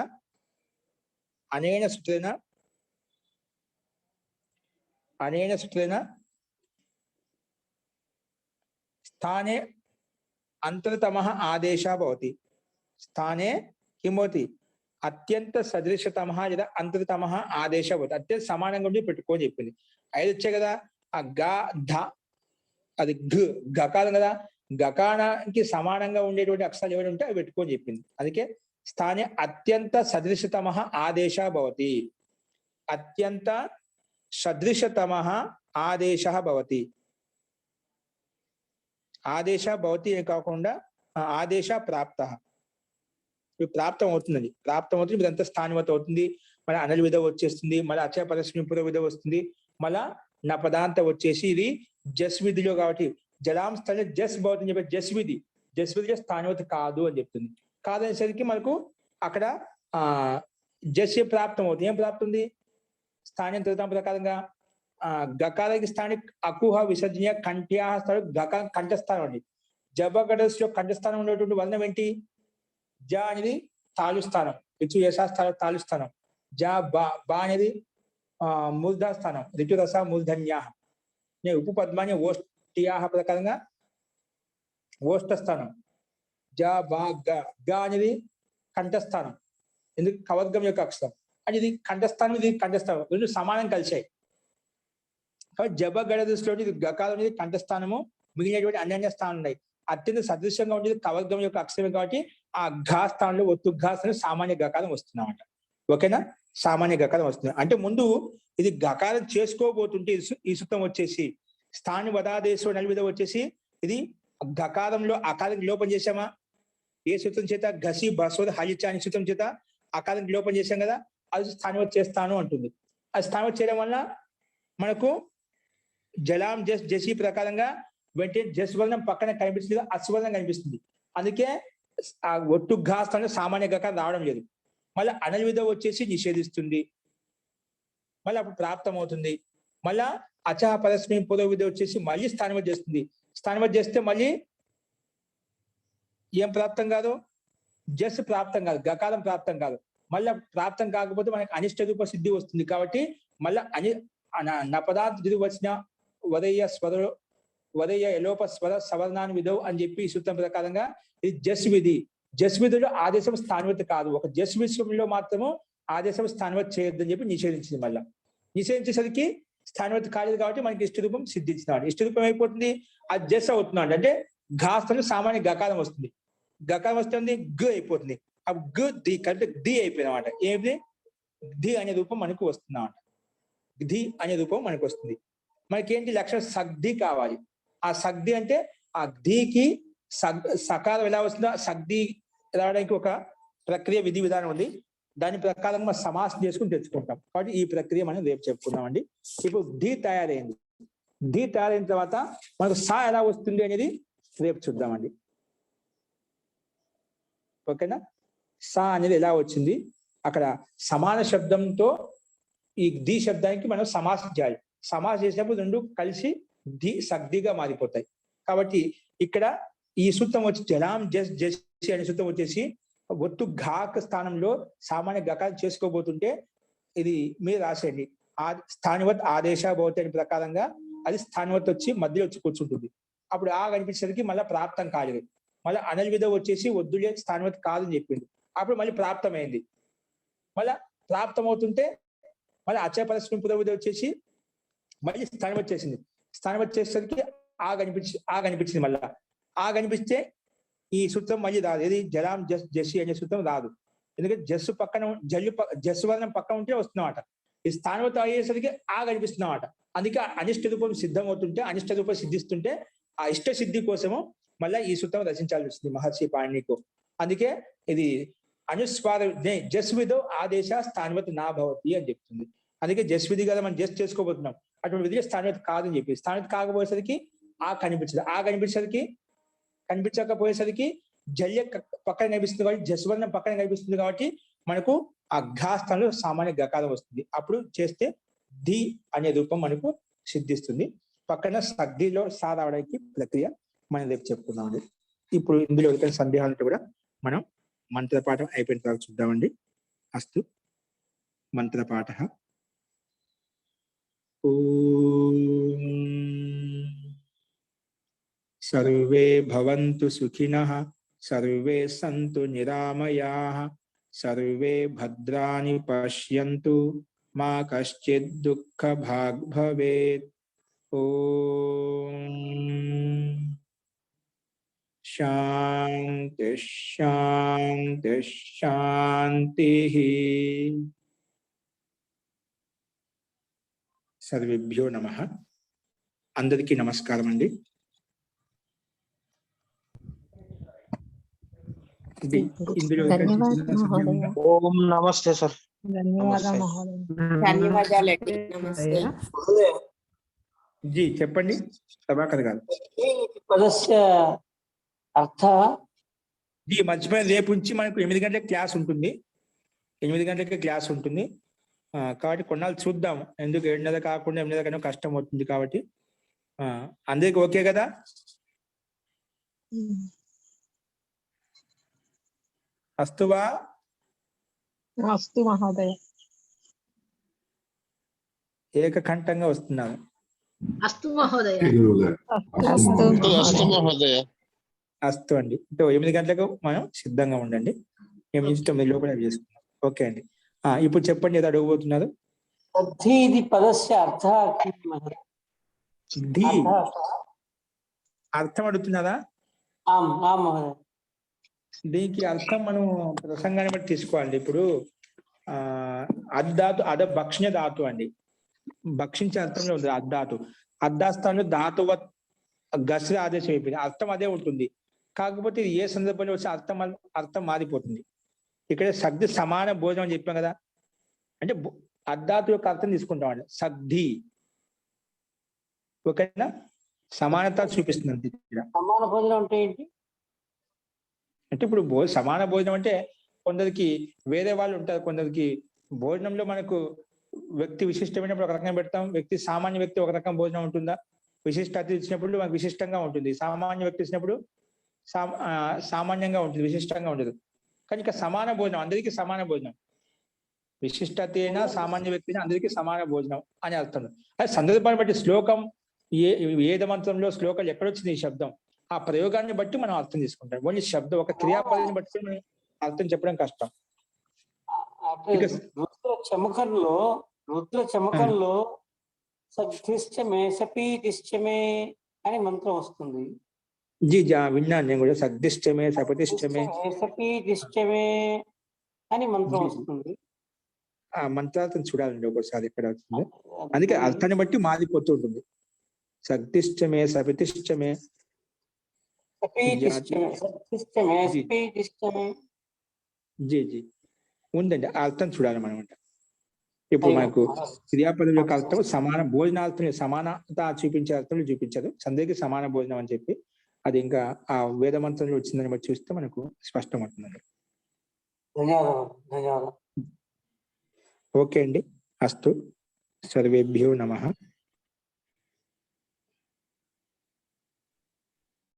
స్థానే అంతరతమః ఆదేశः భవతి. స్థానే किं भवति అత్యంత సదృశతమః లేదా అంతరతమః ఆదేశः భవతి. అత్యంత సమానంగా ఉండి పెట్టుకోని చెప్పింది. 5 వచ్చాయి కదా, ఆ గా ధ అది గకారం కదా, గకారానికి సమానంగా ఉండేటువంటి అక్షరాలు ఏమైనా ఉంటే అవి పెట్టుకొని చెప్పింది. అందుకే స్థానే అత్యంత సదృశతమః ఆదేశः భవతి. అత్యంత సదృశతమః ఆదేశः భవతి. ఆదేశ భవతి కాకుండా ఆదేశ ప్రాప్త, ప్రాప్తం అవుతుంది. ఇదంతా స్థానివత అవుతుంది. మళ్ళీ అనల్ విధ వచ్చేస్తుంది, మళ్ళీ అచయ పరస్మై పుర విధ వస్తుంది, మళ్ళా నా పదాంత వచ్చేసి ఇది జస్ విధిలో కాబట్టి జలాం స్థానే జస్ భవతి అని చెప్పి జస్ విధిలో స్థానివత కాదు అని చెప్తుంది. కాదనేసరికి మనకు అక్కడ జస్ ప్రాప్తం అవుతుంది. ఏం ప్రాప్తం ఉంది? స్థానిక ప్రకారంగా గకారానికి స్థానిక అకుహ విసర్జనీయ కంఠ్యాహ స్థానం గక కంఠస్థానం అండి. జబగడస్లో కంఠస్థానం ఉండేటువంటి వర్ణం ఏంటి? జ అనేది తాలు స్థానం, రిచు యశాస్థానం తాలు స్థానం. జ బా అనేది మూర్ధ స్థానం, రిచు రస మూర్ధన్యాహ. ఉపు పద్మాన్ని ఓష్ట్యాహ ప్రకారంగా ఓష్ట స్థానం. జ బా గ అనేది కంఠస్థానం, ఎందుకు కవర్గం యొక్క అక్షరం. అని ఇది కంఠస్థానం, ఇది కంఠస్థానం, రెండు సమానం కలిసాయి. కాబట్టి జబ గడ దృష్టిలో ఇది గకాలం అనేది కంఠస్థానము, మిగిలినటువంటి అన్య స్థానం ఉన్నాయి. అత్యంత సదృశ్యంగా ఉండేది కవర్గం యొక్క అక్షరమే కాబట్టి ఆ ఘా స్థానంలో ఒత్తు ఘా స్థానం సామాన్య గకారం వస్తుందన్నమాట. ఓకేనా? సామాన్య గకారం వస్తుంది. అంటే ముందు ఇది గకారం చేసుకోబోతుంటే ఈ సూత్రం వచ్చేసి స్థాని వదాదేశం నలువిధ వచ్చేసి ఇది గకారంలో అకారం లోపం చేసామా? ఏ సూత్రం చేత? ఘసి బస్వద హలిచ అనే సూత్రం చేత అకారం లోపం చేశాం కదా, అది స్థానివత్ చేస్తాను అంటుంది. అది స్థానివత్ చేయడం వల్ల మనకు జలాం జస్ జసి ప్రకారంగా వెంటనే జస్ వర్ణం పక్కన కనిపిస్తుంది, అస్వర్ణం కనిపిస్తుంది. అందుకే ఆ ఒట్టు ఘాస్థానంలో సామాన్య గకారం రావడం లేదు. మళ్ళీ అనల్ విధ వచ్చేసి నిషేధిస్తుంది, మళ్ళీ అప్పుడు ప్రాప్తం అవుతుంది. మళ్ళా అచహ పరస్మై పూర్వ విధ వచ్చేసి మళ్ళీ స్థానివత్ చేస్తుంది. స్థానివత్ చేస్తే మళ్ళీ ఏం ప్రాప్తం కాదు? జస్ ప్రాప్తం కాదు, గకారం ప్రాప్తం కాదు. మళ్ళీ ప్రాప్తం కాకపోతే మనకి అనిష్ట రూప సిద్ధి వస్తుంది. కాబట్టి మళ్ళీ నపదార్థ వచ్చిన వదయ్య ఎలోప స్వర సవర్ణాన్ని విధవు అని చెప్పి ఈ సూత్రం ప్రకారంగా ఇది జస్ విధి. జస్ విధిలో ఆదేశం స్థానివత్ కాదు, ఒక జస్ విషయంలో మాత్రము ఆదేశం స్థానివత్ చేయొద్దని చెప్పి నిషేధించింది. మళ్ళీ నిషేధించేసరికి స్థానివత్ కాలేదు కాబట్టి మనకి ఇష్టరూపం సిద్ధించినాడు. ఇష్టరూపం అయిపోతుంది, అది జస్ అవుతున్నాడు. అంటే ఘాస్థానంలో సామాన్య గకారం వస్తుంది, గకారం వస్తుంది గ్ అయిపోతుంది. అప్పుడు గ్ ది కంటే ది అయిపోయింది అనమాట. ఏమిటి? ధి అనే రూపం మనకు వస్తుంది అన్నమాట. ధి అనే రూపం మనకు వస్తుంది. మనకేంటి లక్షణం? సగ్ధి కావాలి. ఆ సగ్ధి అంటే ఆ ధికి సకారం ఎలా వస్తుందో సగ్ధి రావడానికి ఒక ప్రక్రియ విధి విధానం ఉంది. దాని ప్రకారం మనం సమాసం చేసుకుని తెచ్చుకుంటాం. కాబట్టి ఈ ప్రక్రియ మనం రేపు చెప్పుకుందామండి. ఇప్పుడు ధి తయారైంది. ధి తయారైన తర్వాత మనకు సా ఎలా వస్తుంది అనేది రేపు చూద్దామండి. ఓకేనా? సా అనేది ఎలా వచ్చింది, అక్కడ సమాన శబ్దంతో ఈ ధి శబ్దానికి మనం సమాసం చేయాలి. సమాసం చేసినప్పుడు రెండు కలిసి ధి సగ్ధిగా మారిపోతాయి. కాబట్టి ఇక్కడ ఈ సూత్రం వచ్చి జలాం జస్ జసి అనే సూత్రం వచ్చేసి ఒత్తు ఘాక స్థానంలో సామాన్య గకారం చేసుకోబోతుంటే ఇది మీరు రాసేయండి. స్థానివత్ ఆదేశ భవతి అనే ప్రకారంగా అది స్థానివత్ వచ్చి మధ్యలో వచ్చి కూర్చుంటుంది. అప్పుడు ఆ కనిపించేసరికి మళ్ళీ ప్రాప్తం కాలేదు. మళ్ళీ అనల్ విధ వచ్చేసి వద్దులే స్థానివత్ కాదని చెప్పింది. అప్పుడు మళ్ళీ ప్రాప్తమైంది. మళ్ళీ ప్రాప్తం అవుతుంటే మళ్ళీ అచయ పరస్మై పుర విధ వచ్చేసి మళ్ళీ స్థానివత్ చేసింది. స్థానివత్ చేసేసరికి ఆ కనిపించింది. మళ్ళా ఆ కనిపిస్తే ఈ సూత్రం మళ్ళీ రాదు. ఇది జలాం జస్ జసి అనే సూత్రం రాదు. ఎందుకంటే జస్సు పక్కన జస్సు వర్ణం పక్కన ఉంటే వస్తున్నమాట. ఈ స్థానివత్ అయ్యేసరికి ఆ కనిపిస్తున్నమాట. అందుకే అనిష్ట రూపం సిద్ధం అవుతుంటే, అనిష్ట రూపం సిద్ధిస్తుంటే ఆ ఇష్ట సిద్ధి కోసము మళ్ళీ ఈ సూత్రం రచించాల్సి వస్తుంది మహర్షి పాణినికి. అందుకే ఇది అనుస్వార జస్ విధో ఆదేశ స్థానివత్ నా భవతి అని చెప్తుంది. అందుకే జస్ విధి కదా మనం జస్ చేసుకోబోతున్నాం. అటువంటి విధిగా స్థానివత్ కాదని చెప్పి స్థానివత్ కాకపోయేసరికి ఆ కనిపించదు. ఆ కనిపించకపోయేసరికి జల్య పక్కన కనిపిస్తుంది కాబట్టి జస్వర్ణం పక్కన కనిపిస్తుంది కాబట్టి మనకు ఆ ఘా స్థానంలో సామాన్య గకారం వస్తుంది. అప్పుడు చేస్తే ధి అనే రూపం మనకు సిద్ధిస్తుంది. పక్కన సగ్ధిలో సా రావడానికి ప్రక్రియ మనం రేపు చెప్పుకుందామండి. ఇప్పుడు ఇందులో ఎవరికైనా సందేహాలు ఉంటే కూడా మనం మంత్రపాఠం అయిపోయిన తర్వాత చూద్దామండి. అస్తు మంత్రపాఠ. ఓం సర్వే భవంతు సుఖినః, సర్వే సంతు నిరామయాః, సర్వే భద్రాణి పశ్యంతు, మా కశ్చిద్ దుఃఖభాగ్ భవేత్. ఓం శాంతి శాంతి శాంతిః. సర్వేభ్యో నమః. అందరికీ నమస్కారం అండి. ఇందులో ధన్యవాదాలు మహోదయ. ఓం నమస్తే సార్. ధన్యవాదాలు మహోదయ. ధన్యవాదాలండి. నమస్తే. జీ చెప్పండి ప్రభాకర్ గారు. పదస్య అర్థ జీ మర్చిపోయిన రేపు నుంచి మనకు 8 గంటలకు క్లాస్ ఉంటుంది. 8 గంటలకి క్లాస్ ఉంటుంది. కాబట్టి కొన్నాళ్ళు చూద్దాం. ఎందుకు 7:30 కాకుండా 8:30 కన్నా కష్టం అవుతుంది కాబట్టి అందరికి ఓకే కదా? అస్తువా? అస్తు మహోదయ. ఏకకంఠంగా వస్తున్నారు. అస్తు మహోదయ. అస్తు మహోదయ. అస్తు అండి. 8 గంటలకు మనం సిద్ధంగా ఉండండి. 8 నుంచి 9 లోపల చేసుకుందాం. ఓకే అండి. ఇప్పుడు చెప్పండి, ఏదో అడగబోతున్నారు. సిద్ధి ఇది పదస్య అర్థ సిద్ధి అర్థం అడుగుతున్నారా? దీనికి అర్థం మనం ప్రసంగాన్ని బట్టి తీసుకోవాలి. ఇప్పుడు అద్ధాతు అద భక్షణ ధాతు అండి. భక్షించే అర్థంలో ఉంది అద్ధాతు. అద్ధాస్థానంలో ధాతువ గస ఆదేశం అయిపోయింది. అర్థం అదే ఉంటుంది. కాకపోతే ఏ సందర్భంలో వచ్చే అర్థం మారిపోతుంది. ఇక్కడ సగ్ధి సమాన భోజనం అని చెప్పాం కదా. అంటే అద్ధాతు యొక్క అర్థం తీసుకుంటామండి. సగ్ధి ఓకేనా? సమానత చూపిస్తుంది. సమాన భోజనం అంటే ఏంటి? అంటే ఇప్పుడు సమాన భోజనం అంటే కొందరికి వేరే వాళ్ళు ఉంటారు. కొందరికి భోజనంలో మనకు వ్యక్తి విశిష్టమైనప్పుడు ఒక రకంగా పెడతాం. వ్యక్తి సామాన్య వ్యక్తి ఒక రకం భోజనం ఉంటుందా? విశిష్ట అతిథి ఇచ్చినప్పుడు మనకు విశిష్టంగా ఉంటుంది. సామాన్య వ్యక్తి ఇచ్చినప్పుడు సామాన్యంగా ఉంటుంది, విశిష్టంగా ఉండదు. కానీ ఇక సమాన భోజనం, అందరికీ సమాన భోజనం. విశిష్టత అయినా సామాన్య వ్యక్తి అయినా అందరికీ సమాన భోజనం అని అర్థం. అది సందర్భాన్ని బట్టి శ్లోకం వేద మంత్రంలో శ్లోకాలు ఎక్కడొచ్చింది ఈ శబ్దం, ఆ ప్రయోగాన్ని బట్టి మనం అర్థం తీసుకుంటాం. ఓన్లీ శబ్దం ఒక క్రియాపదాన్ని బట్టి మనం అర్థం చెప్పడం కష్టం. రుద్ర చమకంలో సగ్ధిష్టమే సపీతిష్టమే అని మంత్రం వస్తుంది. జీ విన్నాను నేను కూడా. సగ్ధిష్టమే సపతిష్టమే సపీతిష్టమే అని మంత్రం వస్తుంది. ఆ మంత్రార్థం చూడాలండి ఒకసారి ఎక్కడ అవుతుంది. అందుకే అర్థాన్ని బట్టి మారిపోతూ ఉంటుంది. సగ్ధిష్టమే సపతిష్టమే జీ జీ ఉందండి. ఆ అర్థం చూడాలి మనం. ఇప్పుడు మనకు క్రియాపదం యొక్క అర్థం సమాన భోజనార్థం, సమానత చూపించే అర్థంలో చూపించదు. అందరికీ సమాన భోజనం అని చెప్పి అది ఇంకా ఆ వేద మంత్రంలో వచ్చిందని బట్టి చూస్తే మనకు స్పష్టం అవుతుందండి. ఓకే అండి. అస్తు. సర్వేభ్యో నమః.